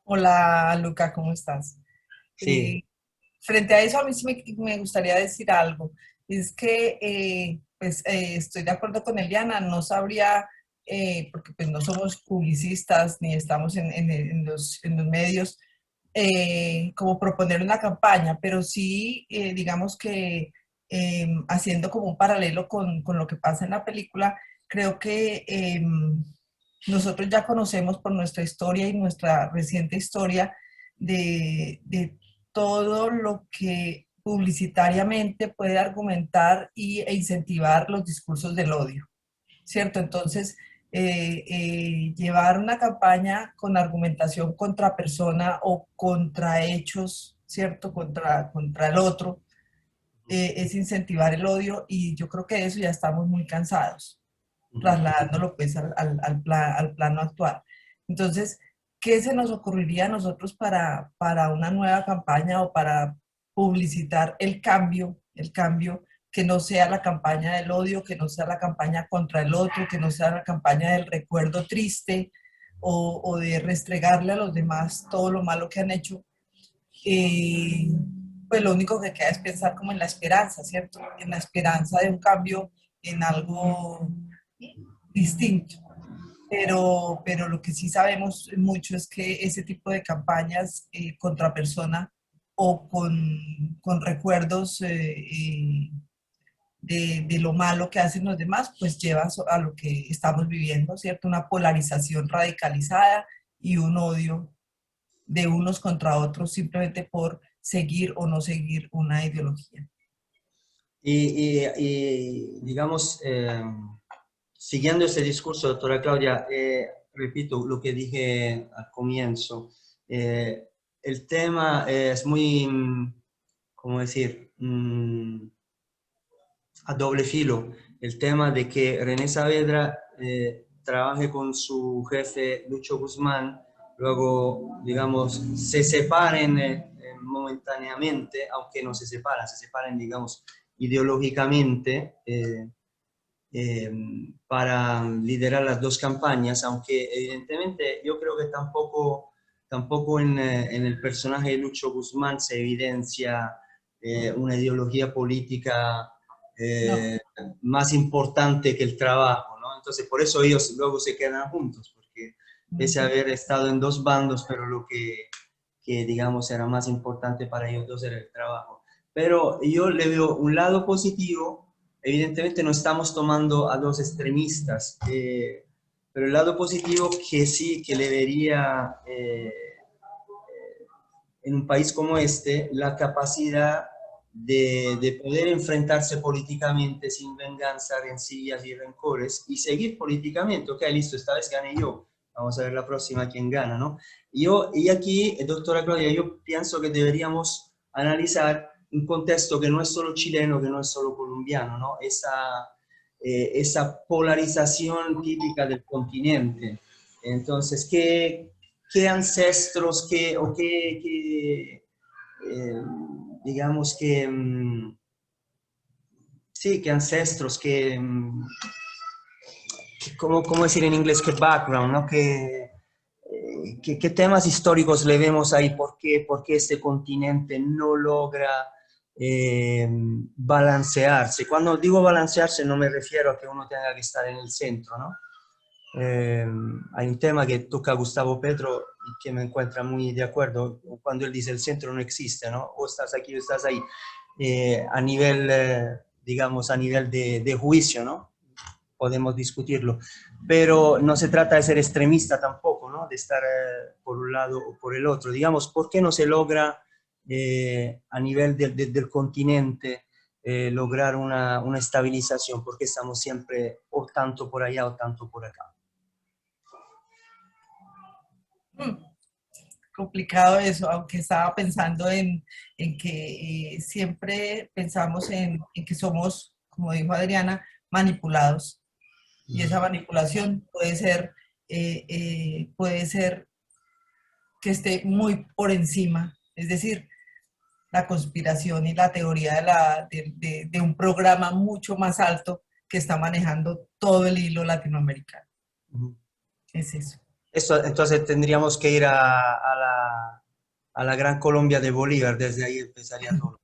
Hola Luca, ¿cómo estás? Eh, Sí, frente a eso a mí sí me gustaría decir algo. Es que estoy de acuerdo con Eliana, no sabría, porque pues no somos publicistas ni estamos en los medios, como proponer una campaña, pero sí, digamos que haciendo como un paralelo con lo que pasa en la película, creo que nosotros ya conocemos por nuestra historia y nuestra reciente historia de todo lo que publicitariamente puede argumentar e incentivar los discursos del odio, ¿cierto? Entonces, llevar una campaña con argumentación contra persona o contra hechos, ¿cierto? Contra el otro, es incentivar el odio y yo creo que de eso ya estamos muy cansados, trasladándolo pues al plano actual. Entonces, ¿qué se nos ocurriría a nosotros para una nueva campaña o para publicitar el cambio que no sea la campaña del odio, que no sea la campaña contra el otro, que no sea la campaña del recuerdo triste o de restregarle a los demás todo lo malo que han hecho? Pues lo único que queda es pensar como en la esperanza, ¿cierto? En la esperanza de un cambio, en algo distinto. Pero lo que sí sabemos mucho es que ese tipo de campañas contra persona o con recuerdos de lo malo que hacen los demás, pues lleva a lo que estamos viviendo, ¿cierto? Una polarización radicalizada y un odio de unos contra otros simplemente por seguir o no seguir una ideología. Digamos, siguiendo ese discurso, doctora Claudia, repito lo que dije al comienzo, el tema es muy, ¿cómo decir?, a doble filo. El tema de que René Saavedra trabaje con su jefe Lucho Guzmán, luego, digamos, se separen momentáneamente, aunque no se separen, digamos, ideológicamente, para liderar las dos campañas, aunque evidentemente yo creo que tampoco en el personaje de Lucho Guzmán se evidencia una ideología política más importante que el trabajo, ¿no? Entonces por eso ellos luego se quedan juntos, porque pese a haber estado en dos bandos, pero lo que digamos era más importante para ellos dos era el trabajo. Pero yo le veo un lado positivo. Evidentemente no estamos tomando a dos extremistas, pero el lado positivo que sí que le vería en un país como este la capacidad de poder enfrentarse políticamente sin venganza, rencillas y rencores y seguir políticamente. Ok, listo, esta vez gané yo. Vamos a ver la próxima quién gana, ¿no? Y aquí, doctora Claudia, yo pienso que deberíamos analizar un contexto que no es solo chileno, que no es solo colombiano, ¿no? Esa polarización típica del continente. Entonces, ¿qué ancestros, digamos que, sí, qué ancestros, ¿cómo decir en inglés? ¿Qué background, ¿no? ¿Qué temas históricos le vemos ahí? ¿Por qué este continente no logra balancearse? Cuando digo balancearse no me refiero a que uno tenga que estar en el centro, ¿no? Hay un tema que toca Gustavo Petro y que me encuentra muy de acuerdo cuando él dice el centro no existe, ¿no? O estás aquí o estás ahí, a nivel, digamos, a nivel de juicio, ¿no? Podemos discutirlo, pero no se trata de ser extremista tampoco, ¿no? De estar por un lado o por el otro. Digamos, ¿por qué no se logra a nivel del continente lograr una estabilización? ¿Por qué estamos siempre o tanto por allá o tanto por acá? Complicado eso, aunque estaba pensando en que siempre pensamos en que somos, como dijo Adriana, manipulados. Y esa manipulación puede ser que esté muy por encima, es decir, la conspiración y la teoría de un programa mucho más alto que está manejando todo el hilo latinoamericano. Es eso. Entonces tendríamos que ir a la Gran Colombia de Bolívar, desde ahí empezaría todo.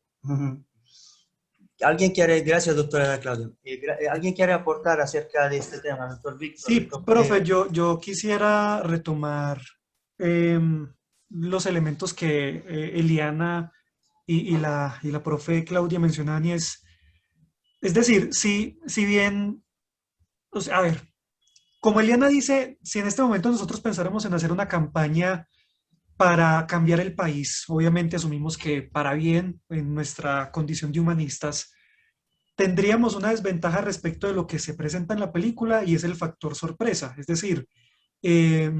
¿Alguien quiere, gracias doctora Claudia, ¿alguien quiere aportar acerca de este tema, doctor Víctor? Sí, profe, yo quisiera retomar los elementos que Eliana y la profe Claudia mencionaban, y es decir, si bien, o sea, a ver, como Eliana dice, si en este momento nosotros pensáramos en hacer una campaña para cambiar el país, obviamente asumimos que para bien, en nuestra condición de humanistas, tendríamos una desventaja respecto de lo que se presenta en la película, y es el factor sorpresa. Es decir, eh,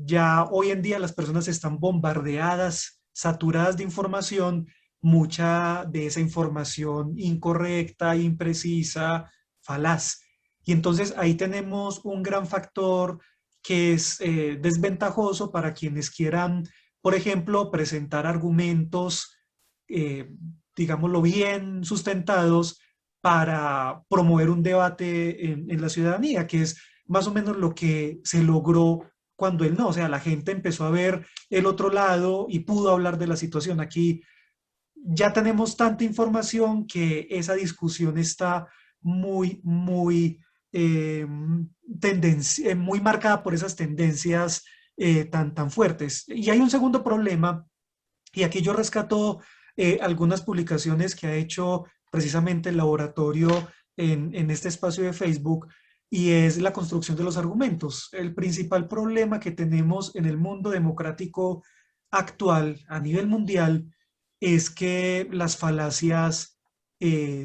ya hoy en día las personas están bombardeadas, saturadas de información, mucha de esa información incorrecta, imprecisa, falaz. Y entonces ahí tenemos un gran factor que es desventajoso para quienes quieran, por ejemplo, presentar argumentos, eh, digámoslo, bien sustentados para promover un debate en la ciudadanía, que es más o menos lo que se logró cuando él no, o sea, la gente empezó a ver el otro lado y pudo hablar de la situación. Aquí ya tenemos tanta información que esa discusión está muy, eh, muy marcada por esas tendencias tan fuertes. Y hay un segundo problema, y aquí yo rescato algunas publicaciones que ha hecho precisamente el laboratorio en este espacio de Facebook, y es la construcción de los argumentos. El principal problema que tenemos en el mundo democrático actual a nivel mundial es que las falacias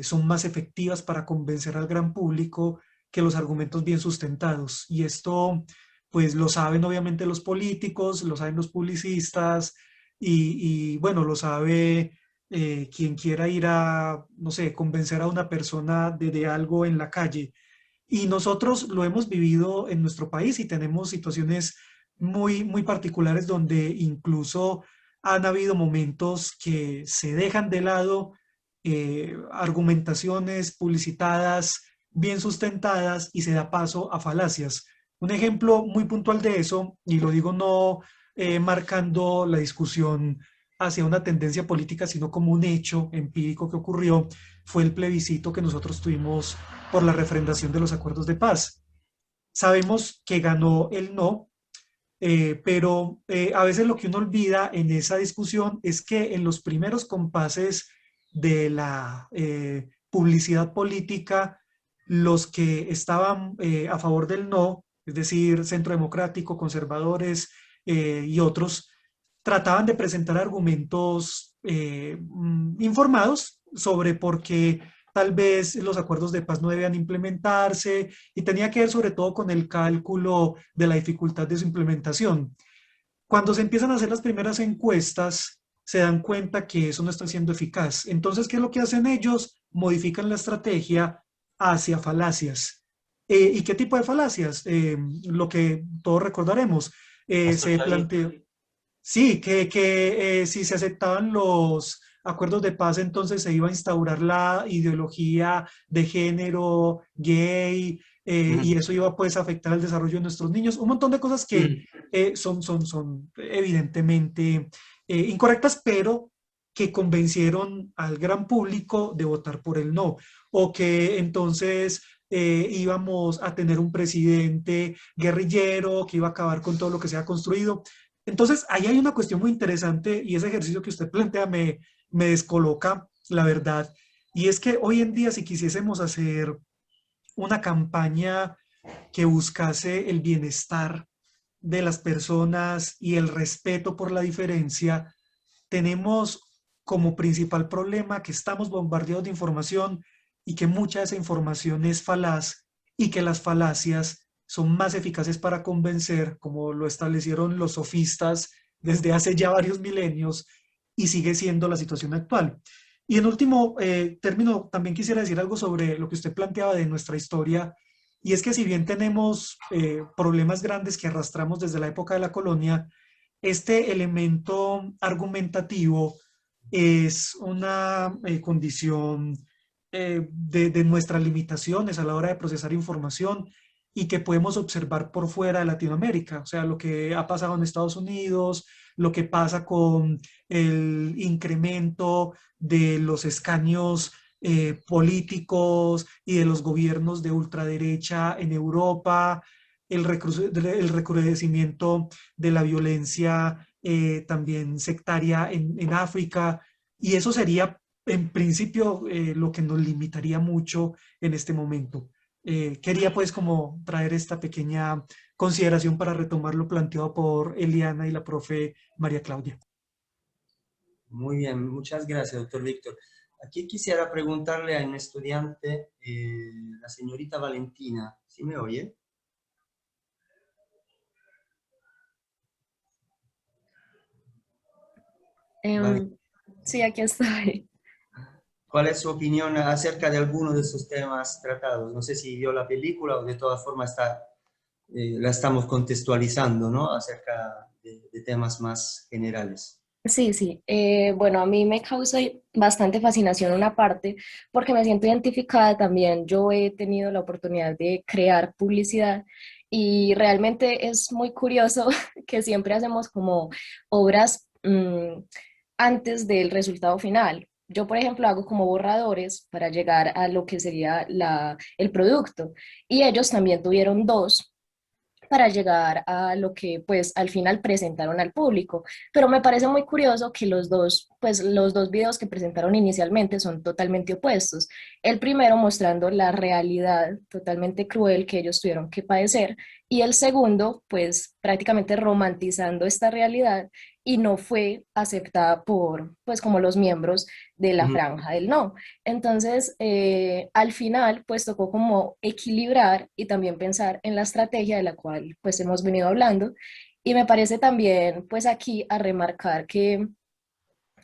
son más efectivas para convencer al gran público que los argumentos bien sustentados. Y esto, pues lo saben obviamente los políticos, lo saben los publicistas, bueno, lo sabe quien quiera ir a, no sé, convencer a una persona de algo en la calle. Y nosotros lo hemos vivido en nuestro país, y tenemos situaciones muy particulares donde incluso han habido momentos que se dejan de lado argumentaciones publicitadas, bien sustentadas, y se da paso a falacias. Un ejemplo muy puntual de eso, y lo digo no marcando la discusión hacia una tendencia política, sino como un hecho empírico que ocurrió, fue el plebiscito que nosotros tuvimos por la refrendación de los acuerdos de paz. Sabemos que ganó el no, pero a veces lo que uno olvida en esa discusión es que en los primeros compases de la publicidad política, los que estaban a favor del no, es decir, Centro Democrático, conservadores y otros, trataban de presentar argumentos informados sobre por qué tal vez los acuerdos de paz no debían implementarse, y tenía que ver sobre todo con el cálculo de la dificultad de su implementación. Cuando se empiezan a hacer las primeras encuestas, se dan cuenta que eso no está siendo eficaz. Entonces, ¿qué es lo que hacen ellos? Modifican la estrategia hacia falacias. ¿Y qué tipo de falacias? Lo que todos recordaremos. Se planteó, sí, que si se aceptaban los acuerdos de paz, entonces se iba a instaurar la ideología de género gay, y eso iba pues a afectar el desarrollo de nuestros niños. Un montón de cosas que son evidentemente incorrectas, pero que convencieron al gran público de votar por el no. O que entonces íbamos a tener un presidente guerrillero que iba a acabar con todo lo que se ha construido. Entonces, ahí hay una cuestión muy interesante, y ese ejercicio que usted plantea me descoloca, la verdad. Y es que hoy en día, si quisiésemos hacer una campaña que buscase el bienestar de las personas y el respeto por la diferencia, tenemos como principal problema que estamos bombardeados de información, y que mucha de esa información es falaz, y que las falacias son más eficaces para convencer, como lo establecieron los sofistas desde hace ya varios milenios, y sigue siendo la situación actual. Y en último término, también quisiera decir algo sobre lo que usted planteaba de nuestra historia, y es que si bien tenemos problemas grandes que arrastramos desde la época de la colonia, este elemento argumentativo es una condición de nuestras limitaciones a la hora de procesar información, y que podemos observar por fuera de Latinoamérica. O sea, lo que ha pasado en Estados Unidos, lo que pasa con el incremento de los escaños políticos y de los gobiernos de ultraderecha en Europa, el recrudecimiento de la violencia también sectaria en África, y eso sería en principio lo que nos limitaría mucho en este momento. Quería pues como traer esta pequeña consideración para retomar lo planteado por Eliana y la profe María Claudia. Muy bien, muchas gracias, doctor Víctor. Aquí quisiera preguntarle a un estudiante, la señorita Valentina, ¿sí me oye? Vale. Sí, aquí estoy. ¿Cuál es su opinión acerca de alguno de esos temas tratados? No sé si vio la película o de todas formas la estamos contextualizando, ¿no? Acerca de temas más generales. Sí, sí. Bueno, a mí me causa bastante fascinación una parte porque me siento identificada también. Yo he tenido la oportunidad de crear publicidad y realmente es muy curioso que siempre hacemos como obras antes del resultado final. Yo, por ejemplo, hago como borradores para llegar a lo que sería el producto y ellos también tuvieron dos para llegar a lo que pues al final presentaron al público. Pero me parece muy curioso que los dos videos que presentaron inicialmente son totalmente opuestos. El primero mostrando la realidad totalmente cruel que ellos tuvieron que padecer y el segundo pues prácticamente romantizando esta realidad y no fue aceptada por pues como los miembros de la Ujú. franja del no. Entonces, al final, pues tocó como equilibrar y también pensar en la estrategia de la cual pues hemos venido hablando. Y me parece también pues aquí a remarcar que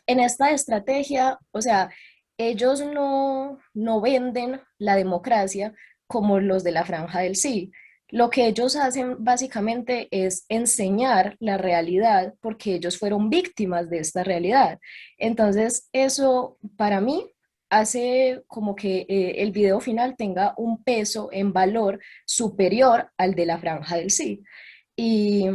en esta estrategia, o sea, ellos no venden la democracia como los de la franja del sí. Lo que ellos hacen básicamente es enseñar la realidad porque ellos fueron víctimas de esta realidad. Entonces, eso para mí hace como que el video final tenga un peso en valor superior al de la franja del sí. Y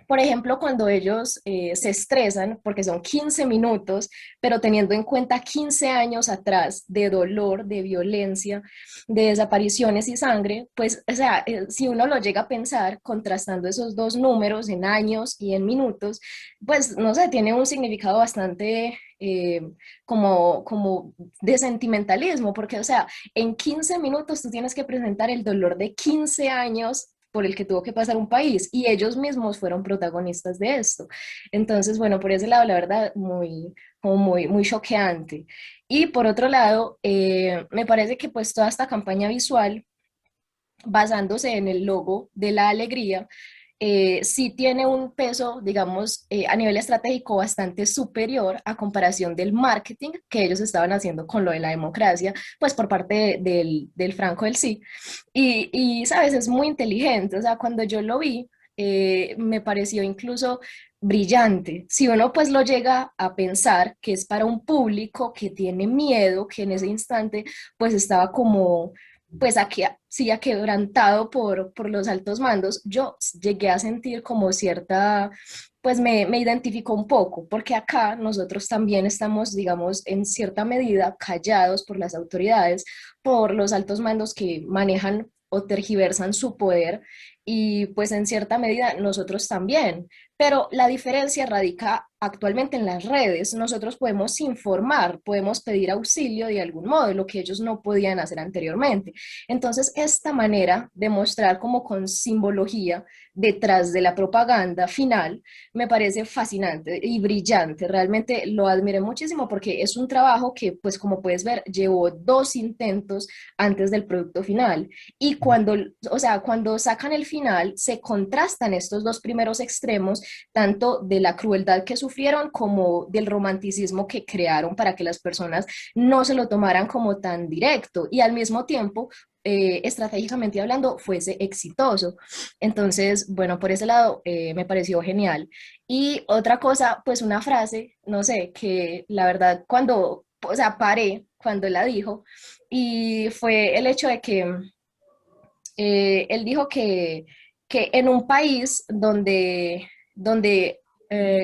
por ejemplo, cuando ellos se estresan, porque son 15 minutos, pero teniendo en cuenta 15 años atrás de dolor, de violencia, de desapariciones y sangre, pues, o sea, si uno lo llega a pensar, contrastando esos dos números en años y en minutos, pues, no sé, tiene un significado bastante como de sentimentalismo, porque, o sea, en 15 minutos tú tienes que presentar el dolor de 15 años por el que tuvo que pasar un país y ellos mismos fueron protagonistas de esto. Entonces, bueno, por ese lado, la verdad, muy choqueante. Y por otro lado, me parece que pues toda esta campaña visual, basándose en el logo de la alegría, sí tiene un peso, digamos, a nivel estratégico bastante superior a comparación del marketing que ellos estaban haciendo con lo de la democracia, pues por parte del Franco del sí. Sabes, es muy inteligente, o sea, cuando yo lo vi, me pareció incluso brillante. Si uno pues lo llega a pensar que es para un público que tiene miedo, que en ese instante pues estaba como pues aquí sí quebrantado por los altos mandos, yo llegué a sentir como cierta, pues me identificó un poco, porque acá nosotros también estamos, digamos, en cierta medida callados por las autoridades, por los altos mandos que manejan o tergiversan su poder y pues en cierta medida nosotros también. Pero la diferencia radica actualmente en las redes. Nosotros podemos informar, podemos pedir auxilio de algún modo, lo que ellos no podían hacer anteriormente. Entonces, esta manera de mostrar como con simbología detrás de la propaganda final me parece fascinante y brillante. Realmente lo admiré muchísimo porque es un trabajo que, pues como puedes ver, llevó dos intentos antes del producto final. Y cuando, o sea, cuando sacan el final, se contrastan estos dos primeros extremos, tanto de la crueldad que sufrieron como del romanticismo que crearon para que las personas no se lo tomaran como tan directo y al mismo tiempo estratégicamente hablando, fuese exitoso. Entonces, bueno, por ese lado me pareció genial. Y otra cosa, pues una frase, no sé, que la verdad cuando, o sea, paré cuando la dijo, y fue el hecho de que él dijo que en un país donde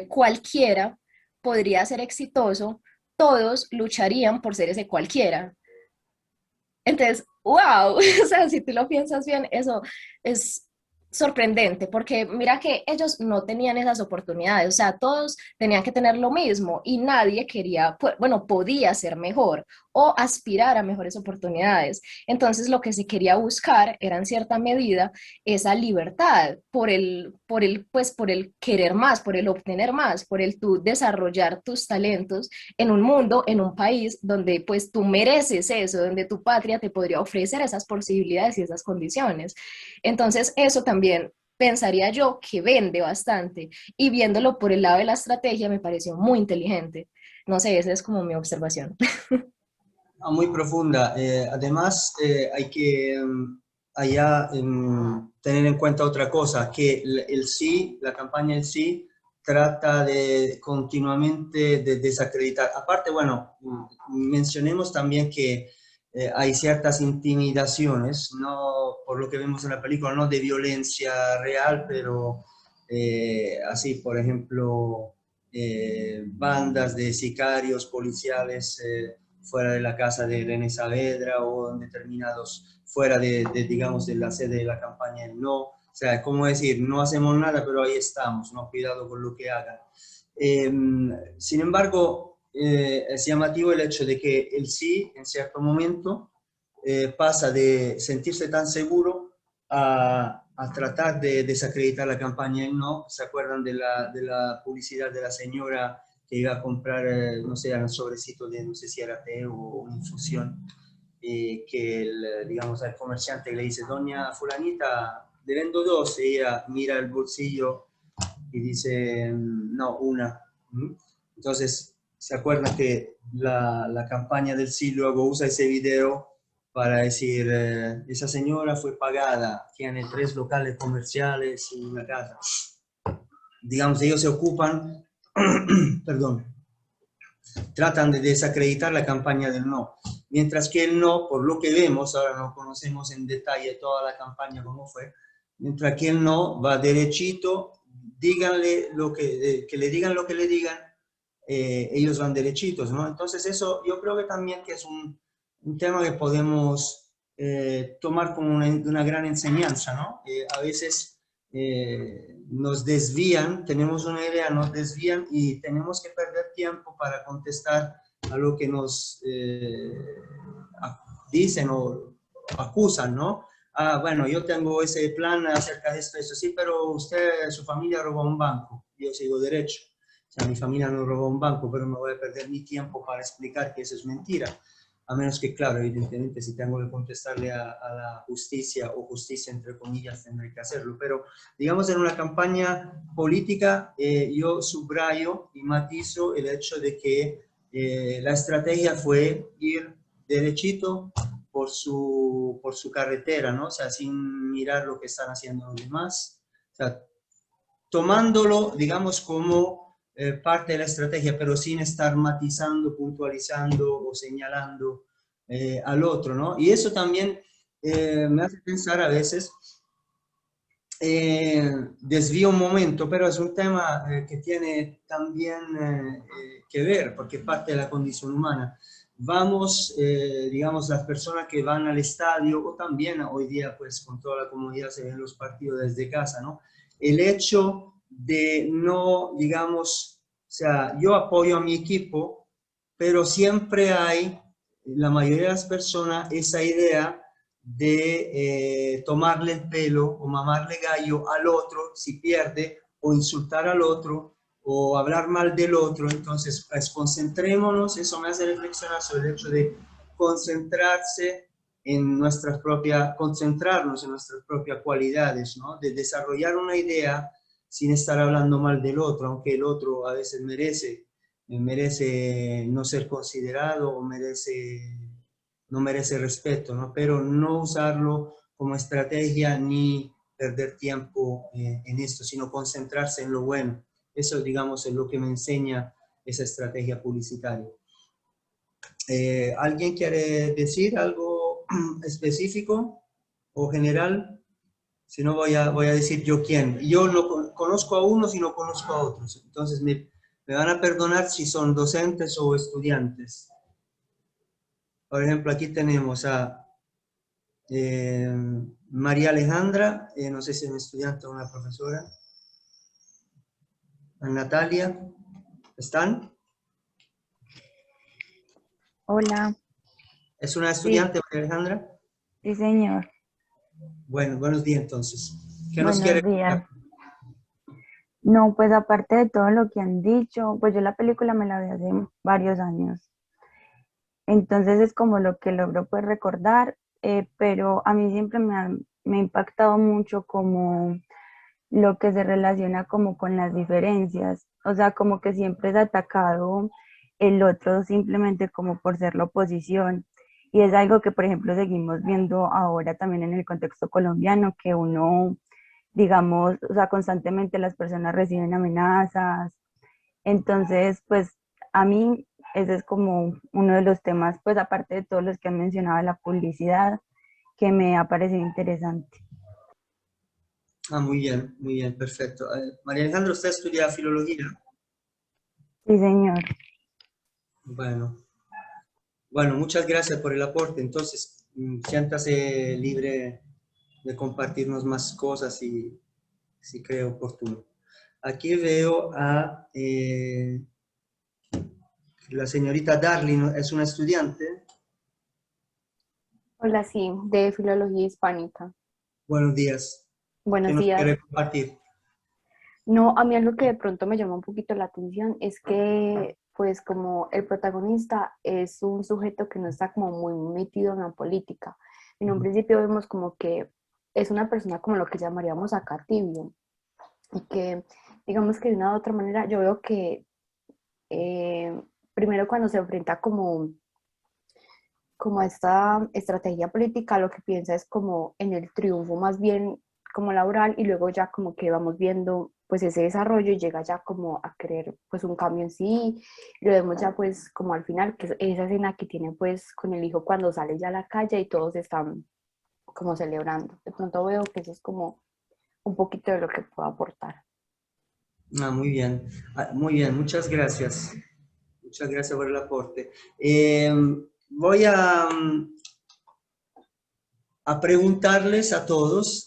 cualquiera podría ser exitoso, todos lucharían por ser ese cualquiera. Entonces, wow, o sea, si tú lo piensas bien, eso es sorprendente, porque mira que ellos no tenían esas oportunidades, o sea, todos tenían que tener lo mismo y nadie quería, bueno, podía ser mejor o aspirar a mejores oportunidades. Entonces, lo que se quería buscar era en cierta medida esa libertad pues, por el querer más, por el obtener más, por el tú desarrollar tus talentos en un mundo, en un país donde pues tú mereces eso, donde tu patria te podría ofrecer esas posibilidades y esas condiciones. Entonces, eso también pensaría yo que vende bastante y viéndolo por el lado de la estrategia me pareció muy inteligente. No sé, esa es como mi observación. Muy profunda. Además, hay que allá tener en cuenta otra cosa, que el sí, la campaña del sí, trata de continuamente de desacreditar. Aparte, bueno, mencionemos también que hay ciertas intimidaciones, no por lo que vemos en la película, no de violencia real, pero así, por ejemplo, bandas de sicarios policiales fuera de la casa de René Saavedra o en determinados, fuera digamos, de la sede de la campaña del no. O sea, como decir, no hacemos nada, pero ahí estamos, ¿no? Cuidado con lo que hagan. Sin embargo, es llamativo el hecho de que el sí, en cierto momento, pasa de sentirse tan seguro a tratar de desacreditar la campaña del no. ¿Se acuerdan de la publicidad de la señora que iba a comprar, no sé, un sobrecito de, no sé si era té o una infusión, que digamos, al comerciante le dice, doña fulanita, le vendo dos, y ella mira el bolsillo y dice, no, una. Entonces, ¿se acuerdan que la campaña del sí luego usa ese video para decir, esa señora fue pagada, tiene 3 locales comerciales y una casa? Digamos, ellos se ocupan, perdón, tratan de desacreditar la campaña del no. Mientras que el no, por lo que vemos, ahora no conocemos en detalle toda la campaña cómo fue, mientras que el no va derechito, díganle que le digan lo que le digan, ellos van derechitos, ¿no? Entonces eso yo creo que también que es un tema que podemos tomar como una gran enseñanza, ¿no? A veces nos desvían, tenemos una idea, nos desvían y tenemos que perder tiempo para contestar a lo que nos dicen o acusan, ¿no? Ah, bueno, yo tengo ese plan acerca de esto, eso sí, pero usted, su familia robó un banco, yo sigo derecho. O sea, mi familia no robó un banco, pero me voy a perder mi tiempo para explicar que eso es mentira. A menos que, claro, evidentemente, si tengo que contestarle a la justicia, o justicia entre comillas, tendré que hacerlo. Pero, digamos, en una campaña política, yo subrayo y matizo el hecho de que la estrategia fue ir derechito por su carretera, ¿no? O sea, sin mirar lo que están haciendo los demás. O sea, tomándolo, digamos, como parte de la estrategia, pero sin estar matizando, puntualizando o señalando al otro, ¿no? Y eso también me hace pensar a veces, desvío un momento, pero es un tema que tiene también que ver, porque parte de la condición humana. Vamos, digamos, las personas que van al estadio, o también hoy día, pues, con toda la comunidad se ven los partidos desde casa, ¿no? El hecho de no, digamos, o sea, yo apoyo a mi equipo, pero siempre hay, la mayoría de las personas, esa idea de tomarle el pelo o mamarle gallo al otro si pierde, o insultar al otro, o hablar mal del otro. Entonces, pues concentrémonos, eso me hace reflexionar sobre el hecho de concentrarse en concentrarnos en nuestras propias cualidades, ¿no? De desarrollar una idea sin estar hablando mal del otro, aunque el otro a veces merece no ser considerado o no merece respeto, ¿no? Pero no usarlo como estrategia ni perder tiempo en esto, sino concentrarse en lo bueno. Eso, digamos, es lo que me enseña esa estrategia publicitaria. ¿Alguien quiere decir algo específico o general? Si no, voy a decir yo quién. Yo conozco a unos y no conozco a otros. Entonces me van a perdonar si son docentes o estudiantes. Por ejemplo, aquí tenemos a María Alejandra, no sé si es una estudiante o una profesora. A Natalia, ¿están? Hola, ¿Es una sí, estudiante, María Alejandra? sí, señor. Bueno, buenos días entonces. ¿Qué nos quiere Buenos contar? días. No, pues aparte de todo lo que han dicho, pues yo la película me la vi hace varios años. Entonces es como lo que logro pues recordar, pero a mí siempre me ha impactado mucho como lo que se relaciona como con las diferencias. O sea, como que siempre es atacado el otro simplemente como por ser la oposición. Y es algo que, por ejemplo, seguimos viendo ahora también en el contexto colombiano, que uno, digamos, o sea, constantemente las personas reciben amenazas. Entonces, pues a mí ese es como uno de los temas, pues aparte de todos los que han mencionado, la publicidad, que me ha parecido interesante. Ah, muy bien, perfecto. María Alejandra, ¿usted estudia filología? Sí, señor. Bueno, bueno, muchas gracias por el aporte. Entonces, siéntase libre de compartirnos más cosas si cree oportuno. Aquí veo a la señorita Darling, ¿es una estudiante? Hola, sí, de Filología Hispánica. Buenos días. ¿Qué Buenos nos días. quiere compartir? No, a mí algo que de pronto me llama un poquito la atención es que, pues, como el protagonista es un sujeto que no está como muy metido en la política. En un principio vemos como que es una persona como lo que llamaríamos acá tibio y que, digamos que de una u otra manera, yo veo que primero cuando se enfrenta como esta estrategia política, lo que piensa es como en el triunfo más bien como laboral y luego ya como que vamos viendo pues ese desarrollo y llega ya como a querer pues un cambio en sí, y lo vemos ya pues como al final, que es esa escena que tiene pues con el hijo cuando sale ya a la calle y todos están como celebrando. De pronto veo que eso es como un poquito de lo que puedo aportar. Ah, muy bien. Ah, muy bien, muchas gracias. Muchas gracias por el aporte. Voy a preguntarles a todos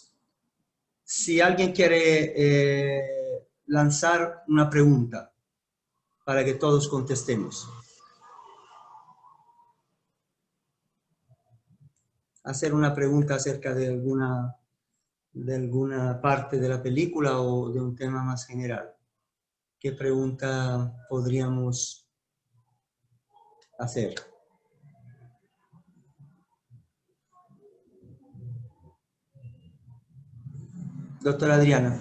si alguien quiere lanzar una pregunta para que todos contestemos. Hacer una pregunta acerca de alguna parte de la película o de un tema más general. ¿Qué pregunta podríamos hacer? Doctora Adriana.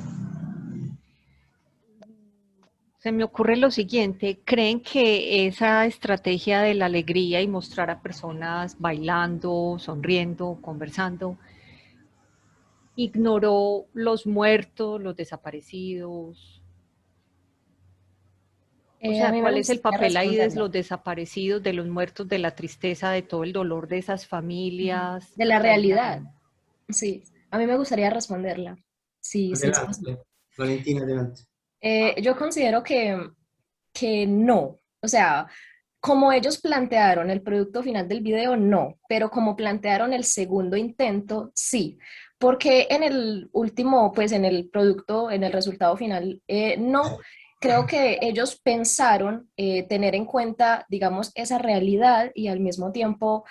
Se me ocurre lo siguiente, ¿creen que esa estrategia de la alegría y mostrar a personas bailando, sonriendo, conversando, ignoró los muertos, los desaparecidos? O A sea, mí me ¿cuál es el gustaría papel ahí de responderla. los desaparecidos, de los muertos, de la tristeza, de todo el dolor de esas familias? De la realidad, sí. A mí me gustaría responderla. Sí, sí, es posible. Adelante. Valentina, adelante. Yo considero que no. O sea, como ellos plantearon el producto final del video, no. Pero como plantearon el segundo intento, sí. Porque en el último, pues en el producto, en el resultado final, no. Creo que ellos pensaron tener en cuenta, digamos, esa realidad y al mismo tiempo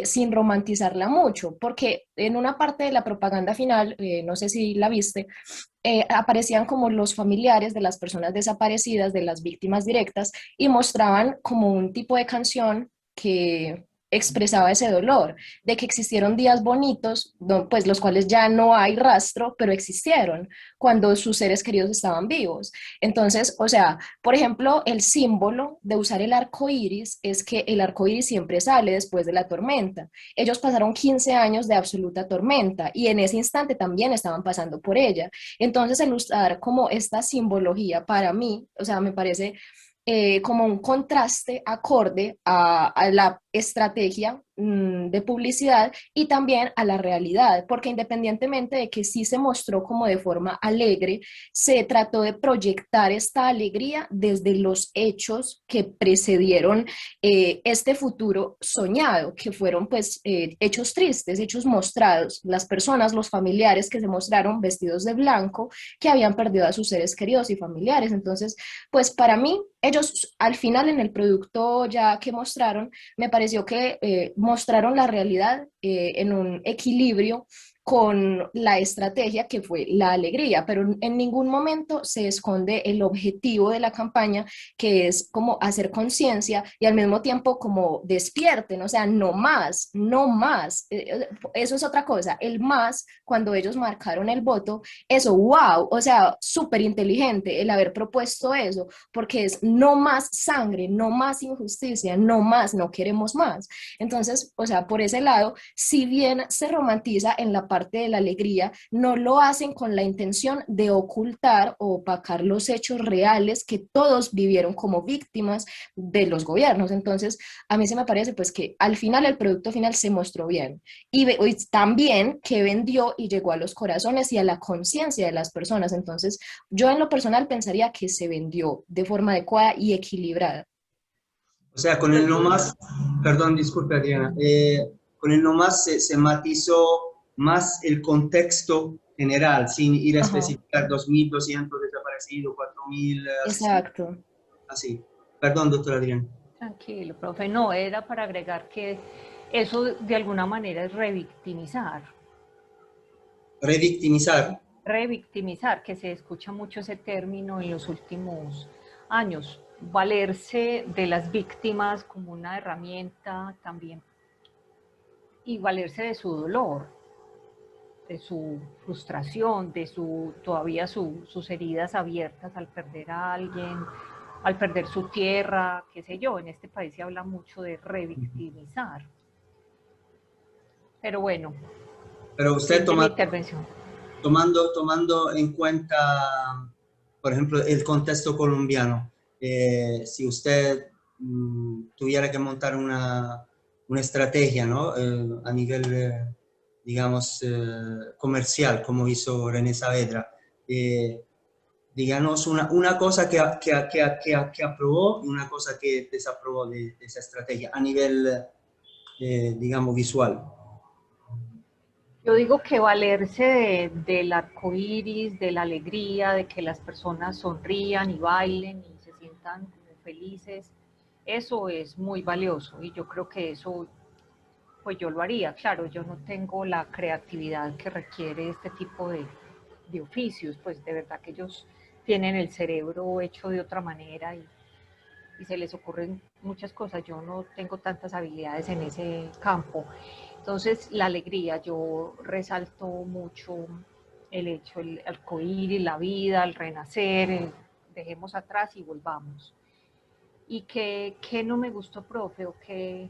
sin romantizarla mucho, porque en una parte de la propaganda final, no sé si la viste, aparecían como los familiares de las personas desaparecidas, de las víctimas directas, y mostraban como un tipo de canción que expresaba ese dolor, de que existieron días bonitos, pues los cuales ya no hay rastro, pero existieron cuando sus seres queridos estaban vivos. Entonces, o sea, por ejemplo, el símbolo de usar el arco iris es que el arco iris siempre sale después de la tormenta. Ellos pasaron 15 años de absoluta tormenta y en ese instante también estaban pasando por ella. Entonces, el usar como esta simbología para mí, o sea, me parece como un contraste acorde a la estrategia de publicidad y también a la realidad, porque independientemente de que sí se mostró como de forma alegre, se trató de proyectar esta alegría desde los hechos que precedieron este futuro soñado, que fueron pues hechos tristes, hechos mostrados, las personas, los familiares que se mostraron vestidos de blanco, que habían perdido a sus seres queridos y familiares. Entonces, pues para mí, ellos al final en el producto ya que mostraron, me pareció que mostraron la realidad en un equilibrio con la estrategia que fue la alegría, pero en ningún momento se esconde el objetivo de la campaña, que es como hacer conciencia y al mismo tiempo como despierten, o sea, no más, no más. Eso es otra cosa, el más, cuando ellos marcaron el voto, eso, wow, o sea, súper inteligente el haber propuesto eso, porque es no más sangre, no más injusticia, no más, no queremos más. Entonces, o sea, por ese lado, si bien se romantiza en la parte de la alegría, no lo hacen con la intención de ocultar o opacar los hechos reales que todos vivieron como víctimas de los gobiernos. Entonces, a mí se me parece pues que al final el producto final se mostró bien y también que vendió y llegó a los corazones y a la conciencia de las personas. Entonces, yo en lo personal pensaría que se vendió de forma adecuada y equilibrada. O sea, con el no más, perdón, disculpe Adriana, con el no más se matizó más el contexto general, sin ir a especificar 2.200 desaparecidos, 4.000, exacto. Así. Perdón, doctora Adriana. Tranquilo, profe. No, era para agregar que eso de alguna manera es revictimizar. Revictimizar. Revictimizar, que se escucha mucho ese término en los últimos años. Valerse de las víctimas como una herramienta también y valerse de su dolor, de su frustración, de todavía sus heridas abiertas al perder a alguien, al perder su tierra, qué sé yo. En este país se habla mucho de revictimizar. Pero bueno, pero usted tomando en cuenta, por ejemplo, el contexto colombiano, si usted tuviera que montar una estrategia, ¿no? A nivel, digamos, comercial, como hizo René Saavedra, díganos una cosa que aprobó y una cosa que desaprobó de esa estrategia a nivel, digamos, visual. Yo digo que valerse del arco iris, de la alegría, de que las personas sonrían y bailen y se sientan como felices, eso es muy valioso y yo creo que eso, pues yo lo haría. Claro, yo no tengo la creatividad que requiere este tipo de oficios, pues de verdad que ellos tienen el cerebro hecho de otra manera y se les ocurren muchas cosas. Yo no tengo tantas habilidades en ese campo. Entonces, la alegría, yo resalto mucho el hecho, el arcoíris, la vida, el renacer, dejemos atrás y volvamos. ¿Y qué no me gustó, profe? ¿O qué?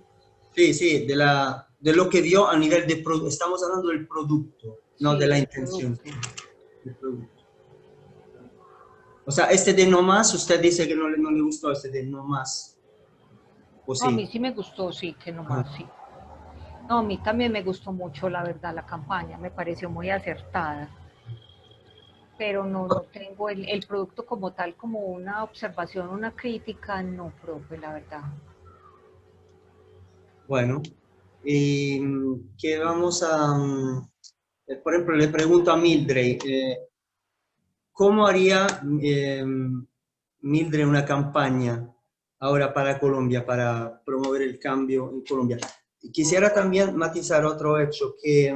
Sí, de lo que vio a nivel de producto. Estamos hablando del producto, no sí, de la intención. Del producto. O sea, este de no más, usted dice que no le gustó este de no más. ¿O sí? No, a mí sí me gustó, sí, que no más, sí. No, a mí también me gustó mucho, la verdad, la campaña, me pareció muy acertada, pero no tengo el producto como tal, como una observación, una crítica, no, profe, la verdad. Bueno, y que vamos a, por ejemplo, le pregunto a Mildred, ¿cómo haría Mildred una campaña ahora para Colombia, para promover el cambio en Colombia? Quisiera también matizar otro hecho, que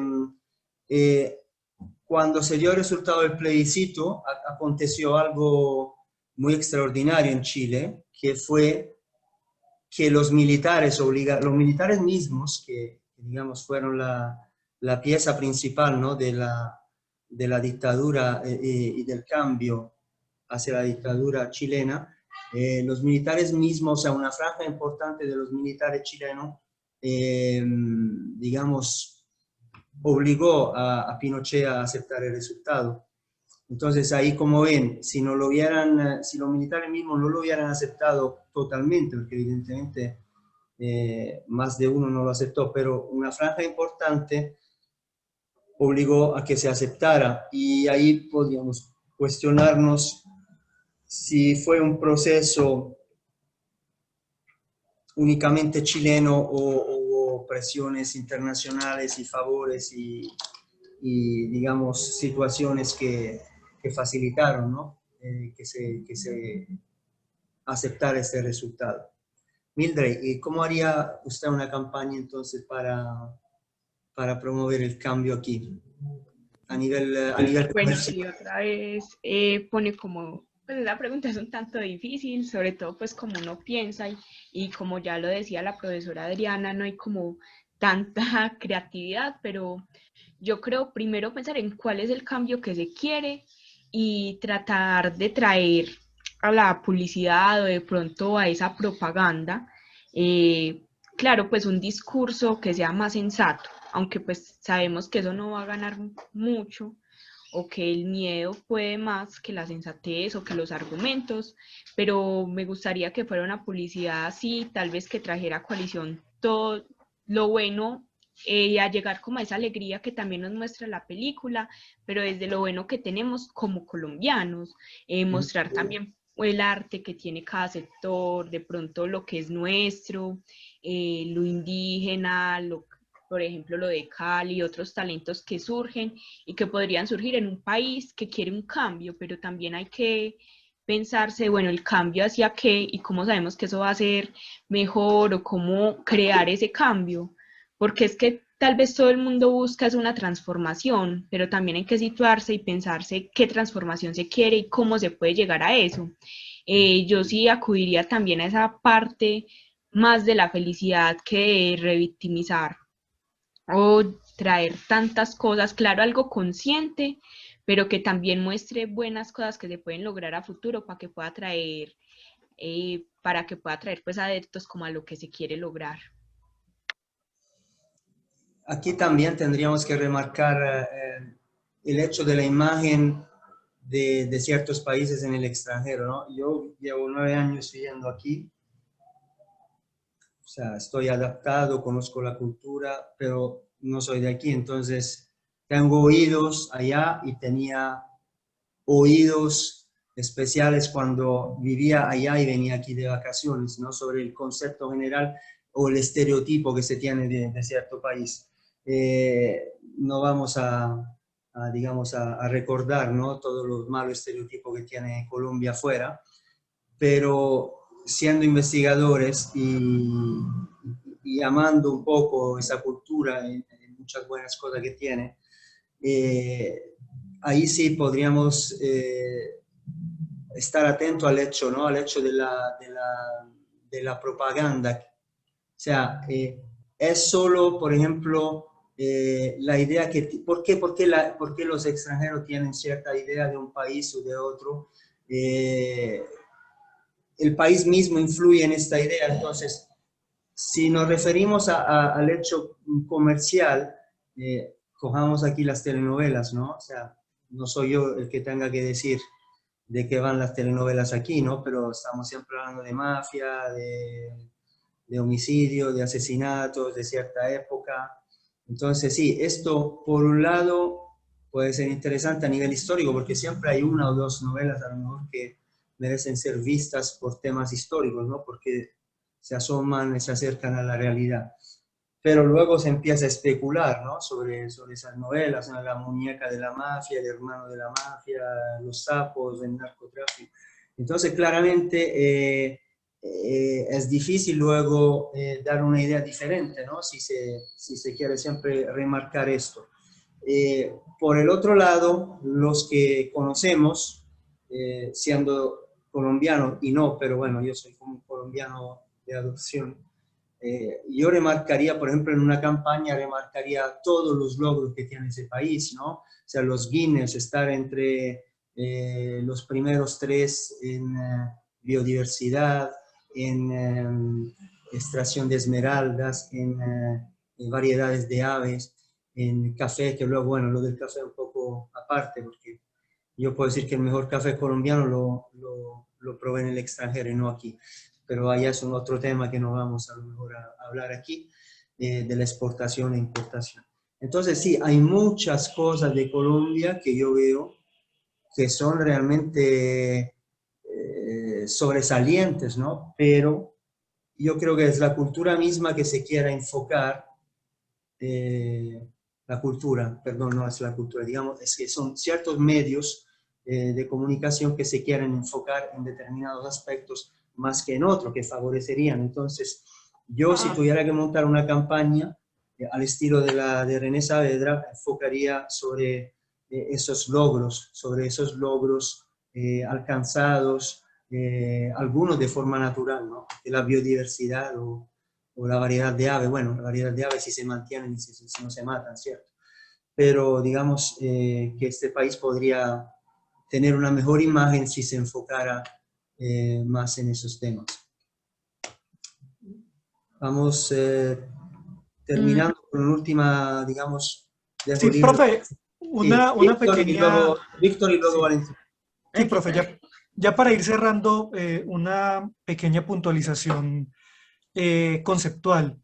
cuando se dio el resultado del plebiscito, aconteció algo muy extraordinario en Chile, que fue que los militares mismos, que digamos fueron la pieza principal, ¿no? de la dictadura y del cambio hacia la dictadura chilena, los militares mismos, o sea, una franja importante de los militares chilenos, digamos, obligó a Pinochet a aceptar el resultado. Entonces ahí, como ven, si los militares mismos no lo hubieran aceptado totalmente, porque evidentemente más de uno no lo aceptó, pero una franja importante obligó a que se aceptara, y ahí podríamos cuestionarnos si fue un proceso únicamente chileno o hubo presiones internacionales y favores y digamos, situaciones que facilitaron, ¿no? Que se aceptara este resultado. Mildred, ¿y cómo haría usted una campaña entonces para promover el cambio aquí? A nivel Bueno, comercial. sí, otra vez pone como, pues la pregunta es un tanto difícil, sobre todo pues como uno piensa y como ya lo decía la profesora Adriana, no hay como tanta creatividad, pero yo creo primero pensar en cuál es el cambio que se quiere y tratar de traer a la publicidad o de pronto a esa propaganda, claro, pues un discurso que sea más sensato, aunque pues sabemos que eso no va a ganar mucho o que el miedo puede más que la sensatez o que los argumentos, pero me gustaría que fuera una publicidad así, tal vez que trajera a coalición todo lo bueno y a llegar como a esa alegría que también nos muestra la película, pero desde lo bueno que tenemos como colombianos, mostrar también el arte que tiene cada sector, de pronto lo que es nuestro, lo indígena, por ejemplo lo de Cali, otros talentos que surgen y que podrían surgir en un país que quiere un cambio, pero también hay que pensarse, bueno, el cambio hacia qué y cómo sabemos que eso va a ser mejor o cómo crear ese cambio, porque es que tal vez todo el mundo busca es una transformación, pero también hay que situarse y pensarse qué transformación se quiere y cómo se puede llegar a eso. Yo sí acudiría también a esa parte más de la felicidad que revictimizar o traer tantas cosas, claro, algo consciente, pero que también muestre buenas cosas que se pueden lograr a futuro para que pueda traer pues adeptos como a lo que se quiere lograr. Aquí también tendríamos que remarcar el hecho de la imagen de ciertos países en el extranjero, ¿no? Yo llevo 9 años viviendo aquí, o sea, estoy adaptado, conozco la cultura, pero no soy de aquí, entonces tengo oídos allá y tenía oídos especiales cuando vivía allá y venía aquí de vacaciones, ¿no? Sobre el concepto general o el estereotipo que se tiene de cierto país. No vamos digamos, a recordar, ¿no? Todos los malos estereotipos que tiene Colombia afuera, pero siendo investigadores y amando un poco esa cultura y muchas buenas cosas que tiene, ahí sí podríamos estar atento al hecho, ¿no? Al hecho de la propaganda. O sea, es solo, por ejemplo, la idea que, ¿por qué los extranjeros tienen cierta idea de un país o de otro? El país mismo influye en esta idea, entonces, si nos referimos al hecho comercial, cojamos aquí las telenovelas, ¿no? O sea, no soy yo el que tenga que decir de qué van las telenovelas aquí, ¿no? Pero estamos siempre hablando de mafia, de homicidio, de asesinatos, de cierta época. Entonces, sí, esto por un lado puede ser interesante a nivel histórico, porque siempre hay una o dos novelas a lo mejor que merecen ser vistas por temas históricos, ¿no? Porque se asoman, se acercan a la realidad. Pero luego se empieza a especular, ¿no? Sobre esas novelas, ¿no? La muñeca de la mafia, el hermano de la mafia, los sapos, el narcotráfico. Entonces, claramente es difícil luego dar una idea diferente, ¿no? Si se quiere siempre remarcar esto. Por el otro lado, los que conocemos, siendo colombiano y no, pero bueno, yo soy como un colombiano de adopción, yo remarcaría, por ejemplo, en una campaña, remarcaría todos los logros que tiene ese país, ¿no? O sea, los Guinness, estar entre los primeros 3 en biodiversidad, en extracción de esmeraldas, en variedades de aves, en café, que luego, bueno, lo del café un poco aparte, porque yo puedo decir que el mejor café colombiano lo probé en el extranjero y no aquí. pero allá es un otro tema que no vamos a lo mejor a hablar aquí, de la exportación e importación. Entonces sí, hay muchas cosas de Colombia que yo veo que son realmente sobresalientes, ¿no? Pero yo creo que es la cultura misma que se quiera enfocar, la cultura, perdón, no es la cultura, digamos, es que son ciertos medios de comunicación que se quieren enfocar en determinados aspectos más que en otros, que favorecerían. Entonces, yo si tuviera que montar una campaña al estilo de René Saavedra, enfocaría sobre esos logros, alcanzados, algunos de forma natural, ¿no? De la biodiversidad o la variedad de aves. Bueno, la variedad de aves sí se mantienen y si no se matan, ¿cierto? Pero digamos que este país podría tener una mejor imagen si se enfocara más en esos temas. Vamos terminando con una última, digamos... Sí, profe, una pequeña... Víctor y luego Valentín. Sí, profe, ya para ir cerrando, una pequeña puntualización conceptual.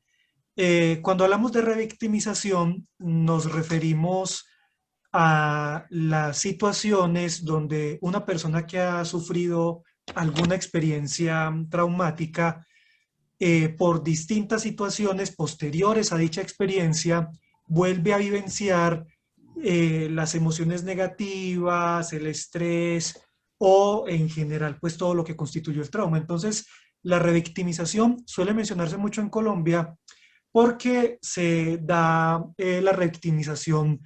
Cuando hablamos de revictimización, nos referimos a las situaciones donde una persona que ha sufrido alguna experiencia traumática, por distintas situaciones posteriores a dicha experiencia, vuelve a vivenciar las emociones negativas, el estrés o en general pues todo lo que constituyó el trauma. Entonces, la revictimización suele mencionarse mucho en Colombia porque se da la revictimización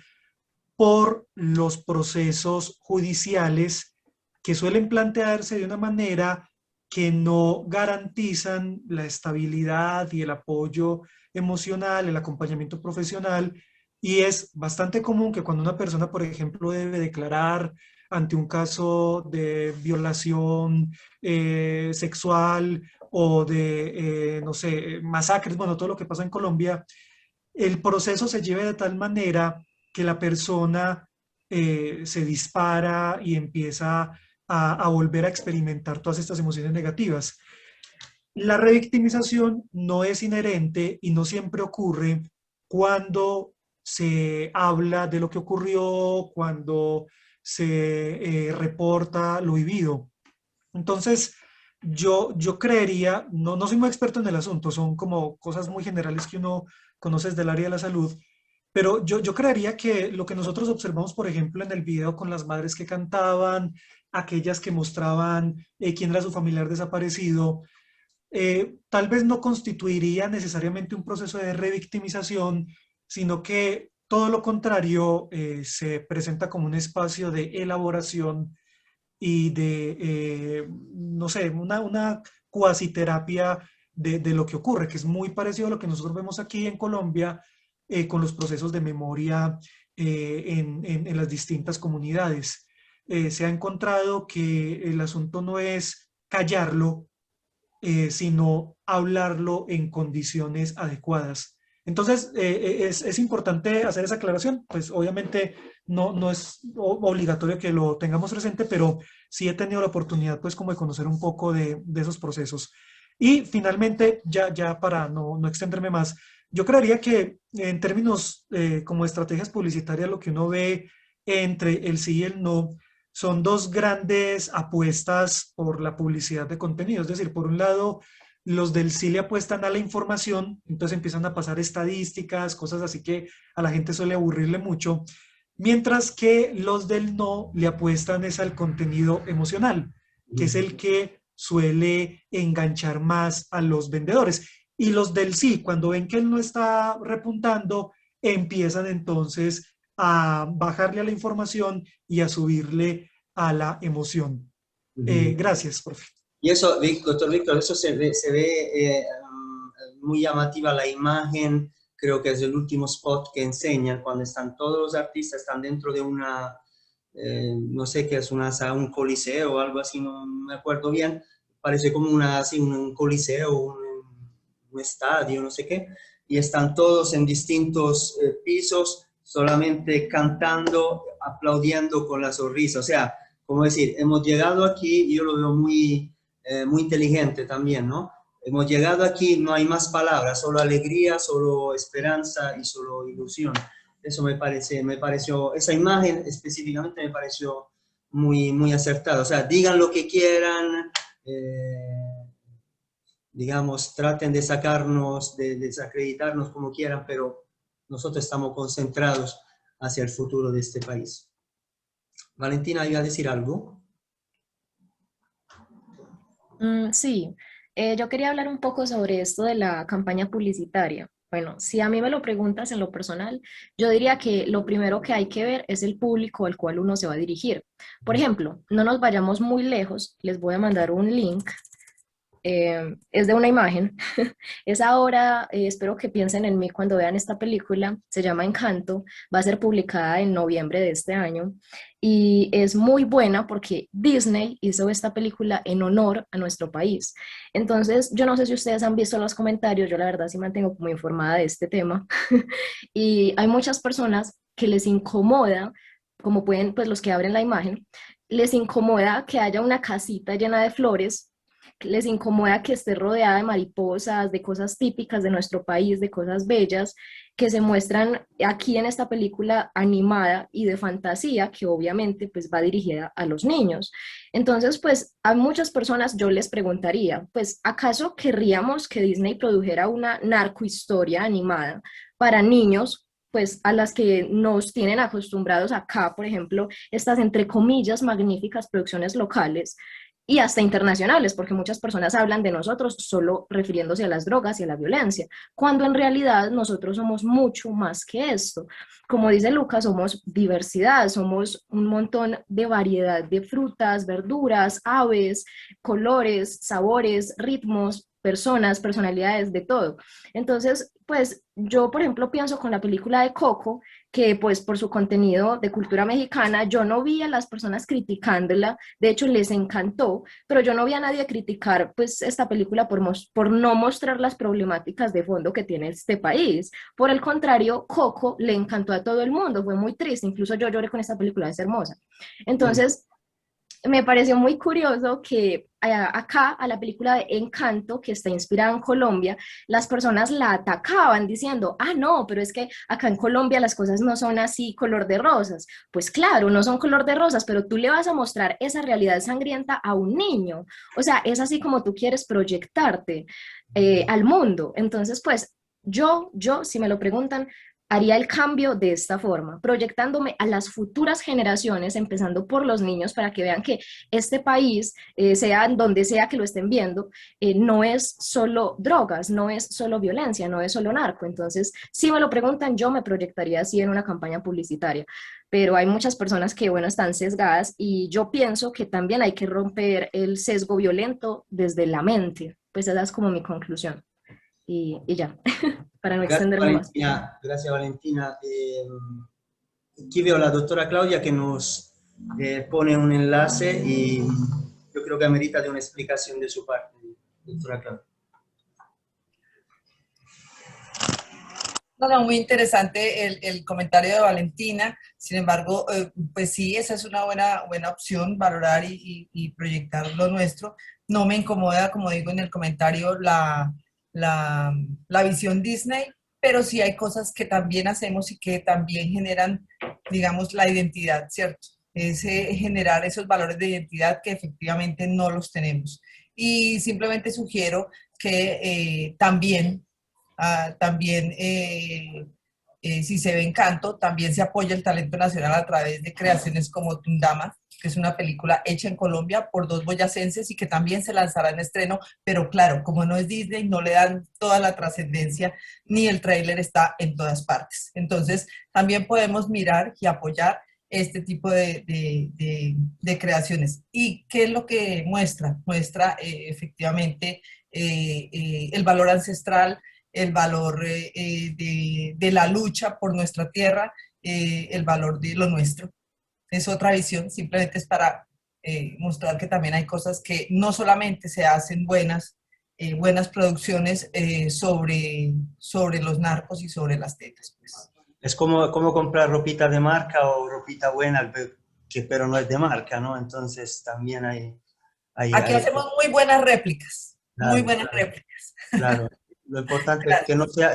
por los procesos judiciales que suelen plantearse de una manera que no garantizan la estabilidad y el apoyo emocional, el acompañamiento profesional, y es bastante común que cuando una persona, por ejemplo, debe declarar ante un caso de violación sexual o de, no sé, masacres, bueno, todo lo que pasa en Colombia, el proceso se lleve de tal manera que la persona se dispara y empieza a volver a experimentar todas estas emociones negativas. La revictimización no es inherente y no siempre ocurre cuando se habla de lo que ocurrió, cuando se reporta lo vivido. Entonces, yo creería, no soy muy experto en el asunto, son como cosas muy generales que uno conoce desde el área de la salud, pero yo creería que lo que nosotros observamos, por ejemplo, en el video con las madres que cantaban, aquellas que mostraban quién era su familiar desaparecido, tal vez no constituiría necesariamente un proceso de revictimización, sino que todo lo contrario, se presenta como un espacio de elaboración y de, no sé, una cuasiterapia de lo que ocurre, que es muy parecido a lo que nosotros vemos aquí en Colombia con los procesos de memoria en las distintas comunidades. Se ha encontrado que el asunto no es callarlo, sino hablarlo en condiciones adecuadas. Entonces, es importante hacer esa aclaración, pues obviamente no es obligatorio que lo tengamos presente, pero sí he tenido la oportunidad pues como de conocer un poco de esos procesos. Y finalmente, ya para no extenderme más, yo creería que en términos como estrategias publicitarias, lo que uno ve entre el sí y el no son dos grandes apuestas por la publicidad de contenido. Es decir, por un lado, los del sí le apuestan a la información, entonces empiezan a pasar estadísticas, cosas así que a la gente suele aburrirle mucho, mientras que los del no le apuestan es al contenido emocional, que es el que suele enganchar más a los vendedores. Y los del sí, cuando ven que él no está repuntando, empiezan entonces a bajarle a la información y a subirle a la emoción. Gracias, profe. Y eso, doctor Víctor, eso se ve muy llamativa la imagen, creo que es el último spot que enseñan, cuando están todos los artistas, están dentro de una, no sé qué es, un coliseo o algo así, no me acuerdo bien, parece como un coliseo, un estadio, no sé qué, y están todos en distintos pisos, solamente cantando, aplaudiendo con la sonrisa. O sea, como decir, hemos llegado aquí y yo lo veo muy muy inteligente también, ¿no? Hemos llegado aquí, no hay más palabras, solo alegría, solo esperanza y solo ilusión. Eso me pareció, esa imagen específicamente me pareció muy, muy acertada. O sea, digan lo que quieran, digamos, traten de sacarnos, de desacreditarnos como quieran, pero nosotros estamos concentrados hacia el futuro de este país. Valentina, ¿iba a decir algo? Sí, yo quería hablar un poco sobre esto de la campaña publicitaria. Bueno, si a mí me lo preguntas en lo personal, yo diría que lo primero que hay que ver es el público al cual uno se va a dirigir. Por ejemplo, no nos vayamos muy lejos, les voy a mandar un link, es de una imagen. Es ahora, espero que piensen en mí cuando vean esta película, se llama Encanto, va a ser publicada en noviembre de este año y es muy buena porque Disney hizo esta película en honor a nuestro país. Entonces, yo no sé si ustedes han visto los comentarios, yo la verdad sí me mantengo como informada de este tema y hay muchas personas que les incomoda, como pueden, pues los que abren la imagen, les incomoda que haya una casita llena de flores, les incomoda que esté rodeada de mariposas, de cosas típicas de nuestro país, de cosas bellas que se muestran aquí en esta película animada y de fantasía que obviamente pues va dirigida a los niños. Entonces pues a muchas personas yo les preguntaría, pues ¿acaso querríamos que Disney produjera una narcohistoria animada para niños? Pues a las que nos tienen acostumbrados acá, por ejemplo, estas entre comillas magníficas producciones locales y hasta internacionales, porque muchas personas hablan de nosotros solo refiriéndose a las drogas y a la violencia, cuando en realidad nosotros somos mucho más que esto. Como dice Lucas, somos diversidad, somos un montón de variedad de frutas, verduras, aves, colores, sabores, ritmos, personas, personalidades, de todo. Entonces, pues yo, por ejemplo, pienso con la película de Coco, que pues por su contenido de cultura mexicana, yo no vi a las personas criticándola, de hecho les encantó, pero yo no vi a nadie criticar pues esta película por no mostrar las problemáticas de fondo que tiene este país. Por el contrario, Coco le encantó a todo el mundo, fue muy triste, incluso yo lloré con esta película, es hermosa. Entonces, me pareció muy curioso que acá a la película de Encanto, que está inspirada en Colombia, las personas la atacaban diciendo, ah, no, pero es que acá en Colombia las cosas no son así color de rosas. Pues claro, no son color de rosas, pero tú le vas a mostrar esa realidad sangrienta a un niño. O sea, es así como tú quieres proyectarte al mundo. Entonces, pues yo, si me lo preguntan, haría el cambio de esta forma, proyectándome a las futuras generaciones, empezando por los niños, para que vean que este país, sea donde sea que lo estén viendo, no es solo drogas, no es solo violencia, no es solo narco. Entonces, si me lo preguntan, yo me proyectaría así en una campaña publicitaria. Pero hay muchas personas que, bueno, están sesgadas y yo pienso que también hay que romper el sesgo violento desde la mente. Pues esa es como mi conclusión. Y ya, para no extenderme más. Gracias, Valentina. Aquí veo a la doctora Claudia que nos pone un enlace y yo creo que amerita de una explicación de su parte, doctora Claudia. No, muy interesante el comentario de Valentina. Sin embargo, pues sí, esa es una buena opción, valorar y proyectar lo nuestro. No me incomoda, como digo en el comentario, la visión Disney, pero sí hay cosas que también hacemos y que también generan, digamos, la identidad, ¿cierto? Es generar esos valores de identidad que efectivamente no los tenemos. Y simplemente sugiero que también si se ve Encanto, también se apoya el talento nacional a través de creaciones como Tundama, que es una película hecha en Colombia por dos boyacenses y que también se lanzará en estreno, pero claro, como no es Disney, no le dan toda la trascendencia, ni el tráiler está en todas partes. Entonces, también podemos mirar y apoyar este tipo de creaciones. ¿Y qué es lo que muestra? Muestra efectivamente el valor ancestral, el valor de la lucha por nuestra tierra, el valor de lo nuestro. Es otra visión, simplemente es para mostrar que también hay cosas que no solamente se hacen buenas producciones sobre los narcos y sobre las tetas. Pues. Es como comprar ropita de marca o ropita buena, pero no es de marca, ¿no? Entonces también hay Aquí hacemos muy buenas réplicas, claro, muy buenas claro, réplicas. claro. Lo importante es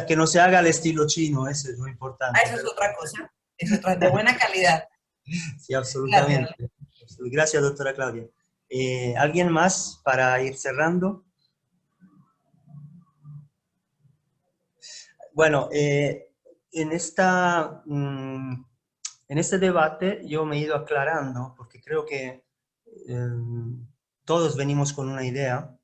que no se haga al estilo chino, eso es lo importante. Eso es otra cosa, es otra, de buena calidad. Sí, absolutamente. Gracias, gracias doctora Claudia. ¿Alguien más para ir cerrando? Bueno, en este debate yo me he ido aclarando, porque creo que todos venimos con una idea.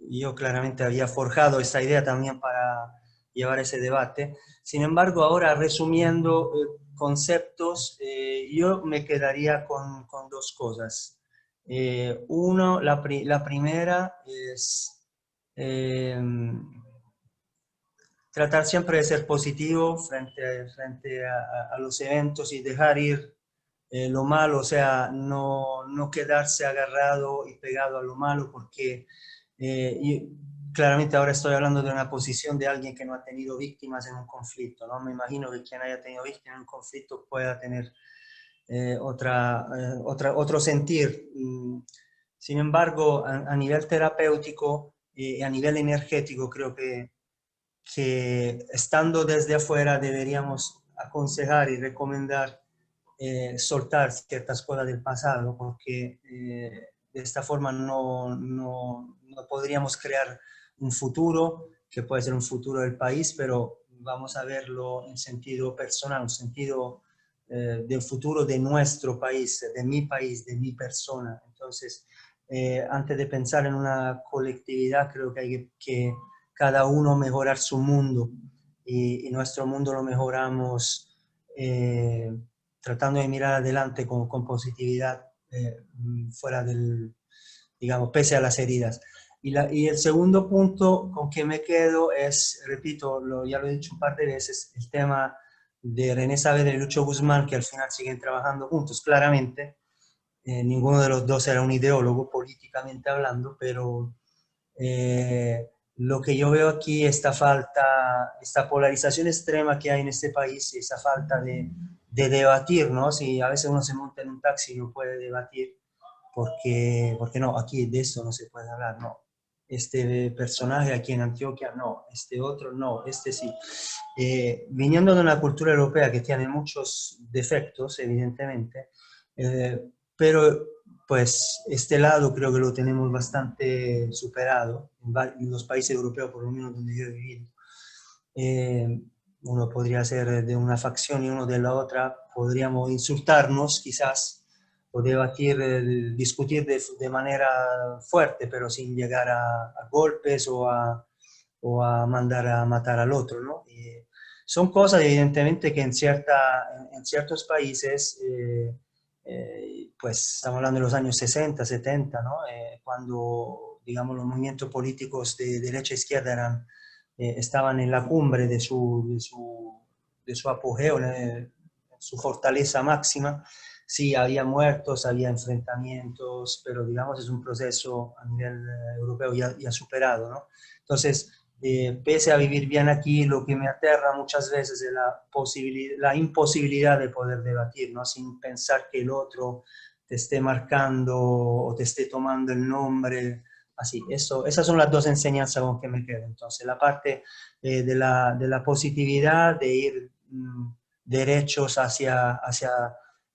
Yo claramente había forjado esta idea también para llevar ese debate. Sin embargo, ahora resumiendo conceptos, yo me quedaría con dos cosas. Uno, la primera es tratar siempre de ser positivo frente a los eventos y dejar ir lo malo, o sea, no quedarse agarrado y pegado a lo malo, porque claramente ahora estoy hablando de una posición de alguien que no ha tenido víctimas en un conflicto, ¿no? Me imagino que quien haya tenido víctimas en un conflicto pueda tener otro sentir. Sin embargo, a nivel terapéutico y a nivel energético, creo que estando desde afuera deberíamos aconsejar y recomendar soltar ciertas cosas del pasado, porque de esta forma no podríamos crear un futuro, que puede ser un futuro del país, pero vamos a verlo en sentido personal, en sentido del futuro de nuestro país, de mi persona. Entonces, antes de pensar en una colectividad, creo que hay que cada uno mejorar su mundo, y nuestro mundo lo mejoramos tratando de mirar adelante con positividad, fuera del, digamos, pese a las heridas. Y el segundo punto con que me quedo es, repito, ya lo he dicho un par de veces, el tema de René Saavedra y Lucho Guzmán, que al final siguen trabajando juntos. Claramente, ninguno de los dos era un ideólogo políticamente hablando, pero lo que yo veo aquí, esta polarización extrema que hay en este país, esa falta de debatir, ¿no? Si a veces uno se monta en un taxi y no puede debatir, porque no, aquí de esto no se puede hablar, no. Este personaje aquí en Antioquia, no. Este otro, no. Este sí. Viniendo de una cultura europea que tiene muchos defectos, evidentemente, pero pues este lado creo que lo tenemos bastante superado en los países europeos, por lo menos donde yo he vivido. Uno podría ser de una facción y uno de la otra, podríamos insultarnos quizás, o debatir, discutir de manera fuerte, pero sin llegar a golpes o a mandar a matar al otro, ¿no? Son cosas evidentemente que en ciertos países, pues estamos hablando de los años 60, 70, ¿no? Cuando, digamos, los movimientos políticos de derecha e izquierda estaban en la cumbre de su apogeo, su fortaleza máxima. Sí, había muertos, había enfrentamientos, pero digamos es un proceso a nivel europeo ya superado, ¿no? Entonces, pese a vivir bien aquí, lo que me aterra muchas veces es la imposibilidad de poder debatir, ¿no? Sin pensar que el otro te esté marcando o te esté tomando el nombre. Así, esas son las dos enseñanzas con que me quedo. Entonces, la parte de la positividad, de ir derechos hacia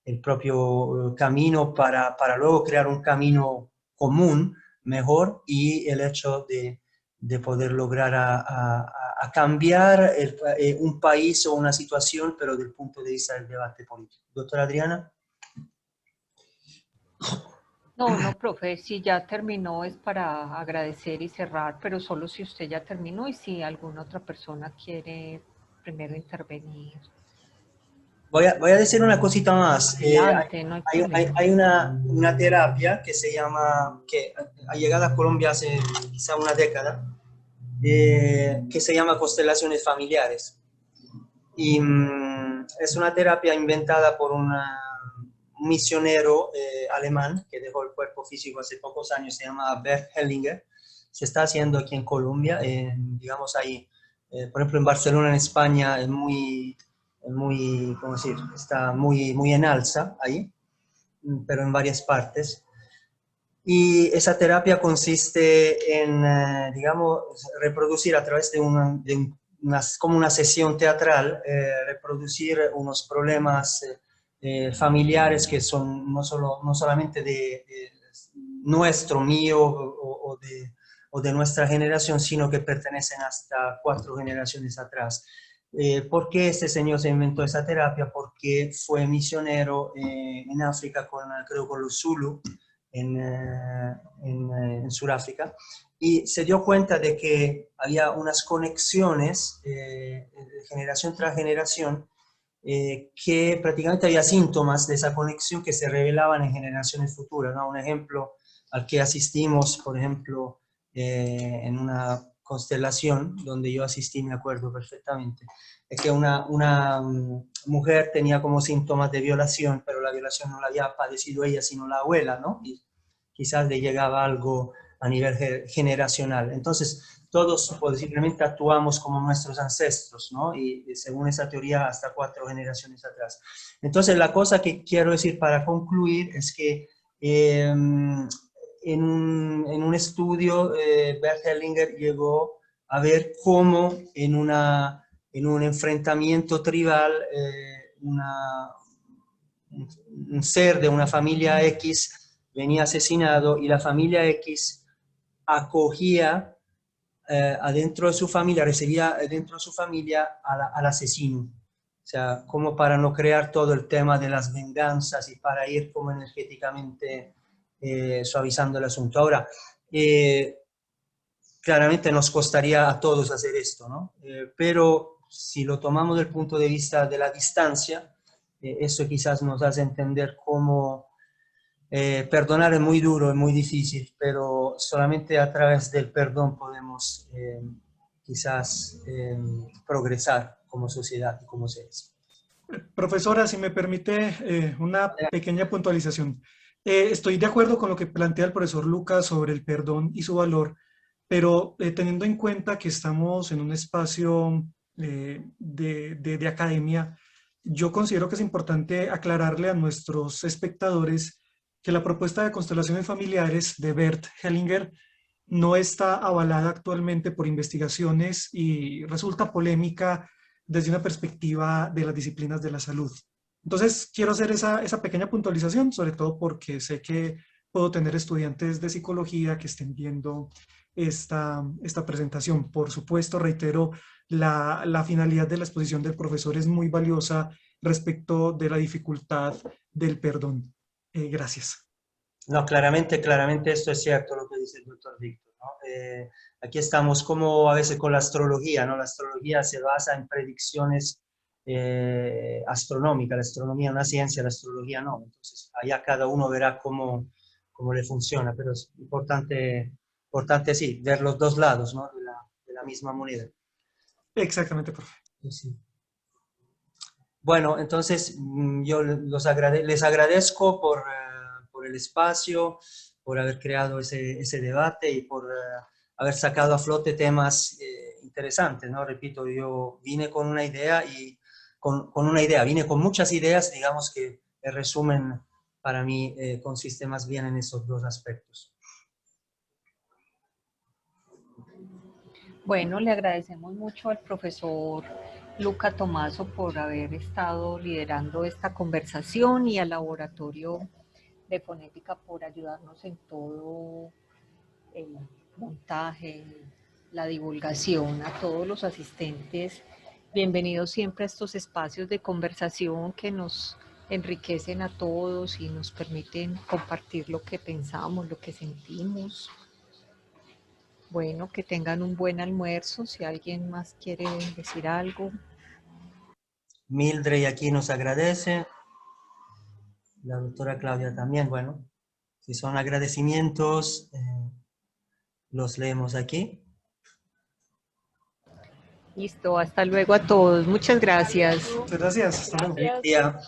el propio camino para luego crear un camino común mejor, y el hecho de poder lograr a cambiar un país o una situación, pero desde el punto de vista del debate político. Doctora Adriana. No, profe, si ya terminó es para agradecer y cerrar, pero solo si usted ya terminó y si alguna otra persona quiere primero intervenir. Voy a decir una cosita más. Adelante, no hay problema. Hay una terapia que se llama, que ha llegado a Colombia hace quizá una década, que se llama constelaciones familiares. Y es una terapia inventada por un misionero alemán que dejó el cuerpo físico hace pocos años, se llama Bert Hellinger. Se está haciendo aquí en Colombia, digamos ahí, por ejemplo en Barcelona, en España, es muy, ¿cómo decir? Está muy en alza ahí, pero en varias partes. Y esa terapia consiste en, digamos, reproducir a través de como una sesión teatral, reproducir unos problemas familiares que son no solamente de nuestro, mío o de nuestra generación, sino que pertenecen hasta 4 generaciones atrás. ¿Por qué este señor se inventó esa terapia? Porque fue misionero en África, creo con los Zulu, en Sudáfrica, y se dio cuenta de que había unas conexiones de generación tras generación, que prácticamente había síntomas de esa conexión que se revelaban en generaciones futuras, ¿no? Un ejemplo al que asistimos, por ejemplo, en una constelación donde yo asistí, me acuerdo perfectamente, es que una mujer tenía como síntomas de violación, pero la violación no la había padecido ella, sino la abuela, ¿no? Y quizás le llegaba algo a nivel generacional. Entonces, todos posiblemente actuamos como nuestros ancestros, ¿no? Y según esa teoría, hasta 4 generaciones atrás. Entonces, la cosa que quiero decir para concluir es que en un estudio, Bert Hellinger llegó a ver cómo en un enfrentamiento tribal, un ser de una familia X venía asesinado y la familia X acogía adentro de su familia, recibía dentro de su familia al asesino. O sea, como para no crear todo el tema de las venganzas y para ir como energéticamente suavizando el asunto. Ahora, claramente nos costaría a todos hacer esto, ¿no? Pero si lo tomamos del punto de vista de la distancia, eso quizás nos hace entender cómo perdonar es muy duro, es muy difícil, pero solamente a través del perdón podemos quizás progresar como sociedad y como seres. Profesora, si me permite una pequeña puntualización. Estoy de acuerdo con lo que plantea el profesor Lucas sobre el perdón y su valor, pero teniendo en cuenta que estamos en un espacio de academia, yo considero que es importante aclararle a nuestros espectadores que la propuesta de constelaciones familiares de Bert Hellinger no está avalada actualmente por investigaciones y resulta polémica desde una perspectiva de las disciplinas de la salud. Entonces, quiero hacer esa pequeña puntualización, sobre todo porque sé que puedo tener estudiantes de psicología que estén viendo esta presentación. Por supuesto, reitero, la finalidad de la exposición del profesor es muy valiosa respecto de la dificultad del perdón. Gracias. No, claramente esto es cierto lo que dice el doctor Víctor, ¿no? Aquí estamos como a veces con la astrología, ¿no? La astrología se basa en predicciones astronómicas, la astronomía es una ciencia, la astrología no. Entonces, allá cada uno verá cómo le funciona, pero es importante sí, ver los dos lados, ¿no? de la misma moneda. Exactamente, profe. Sí. Bueno, entonces yo les agradezco por el espacio, por haber creado ese debate y por haber sacado a flote temas interesantes, ¿no? Repito, yo vine con una idea y vine con muchas ideas, digamos que el resumen para mí consiste más bien en esos 2 aspectos. Bueno, le agradecemos mucho al profesor Luca Tomaso por haber estado liderando esta conversación y al Laboratorio de Fonética por ayudarnos en todo el montaje, la divulgación, a todos los asistentes. Bienvenidos siempre a estos espacios de conversación que nos enriquecen a todos y nos permiten compartir lo que pensamos, lo que sentimos. Bueno, que tengan un buen almuerzo. Si alguien más quiere decir algo. Mildred aquí nos agradece. La doctora Claudia también. Bueno, si son agradecimientos, los leemos aquí. Listo, hasta luego a todos. Muchas gracias. Muchas gracias. Hasta luego. Feliz día.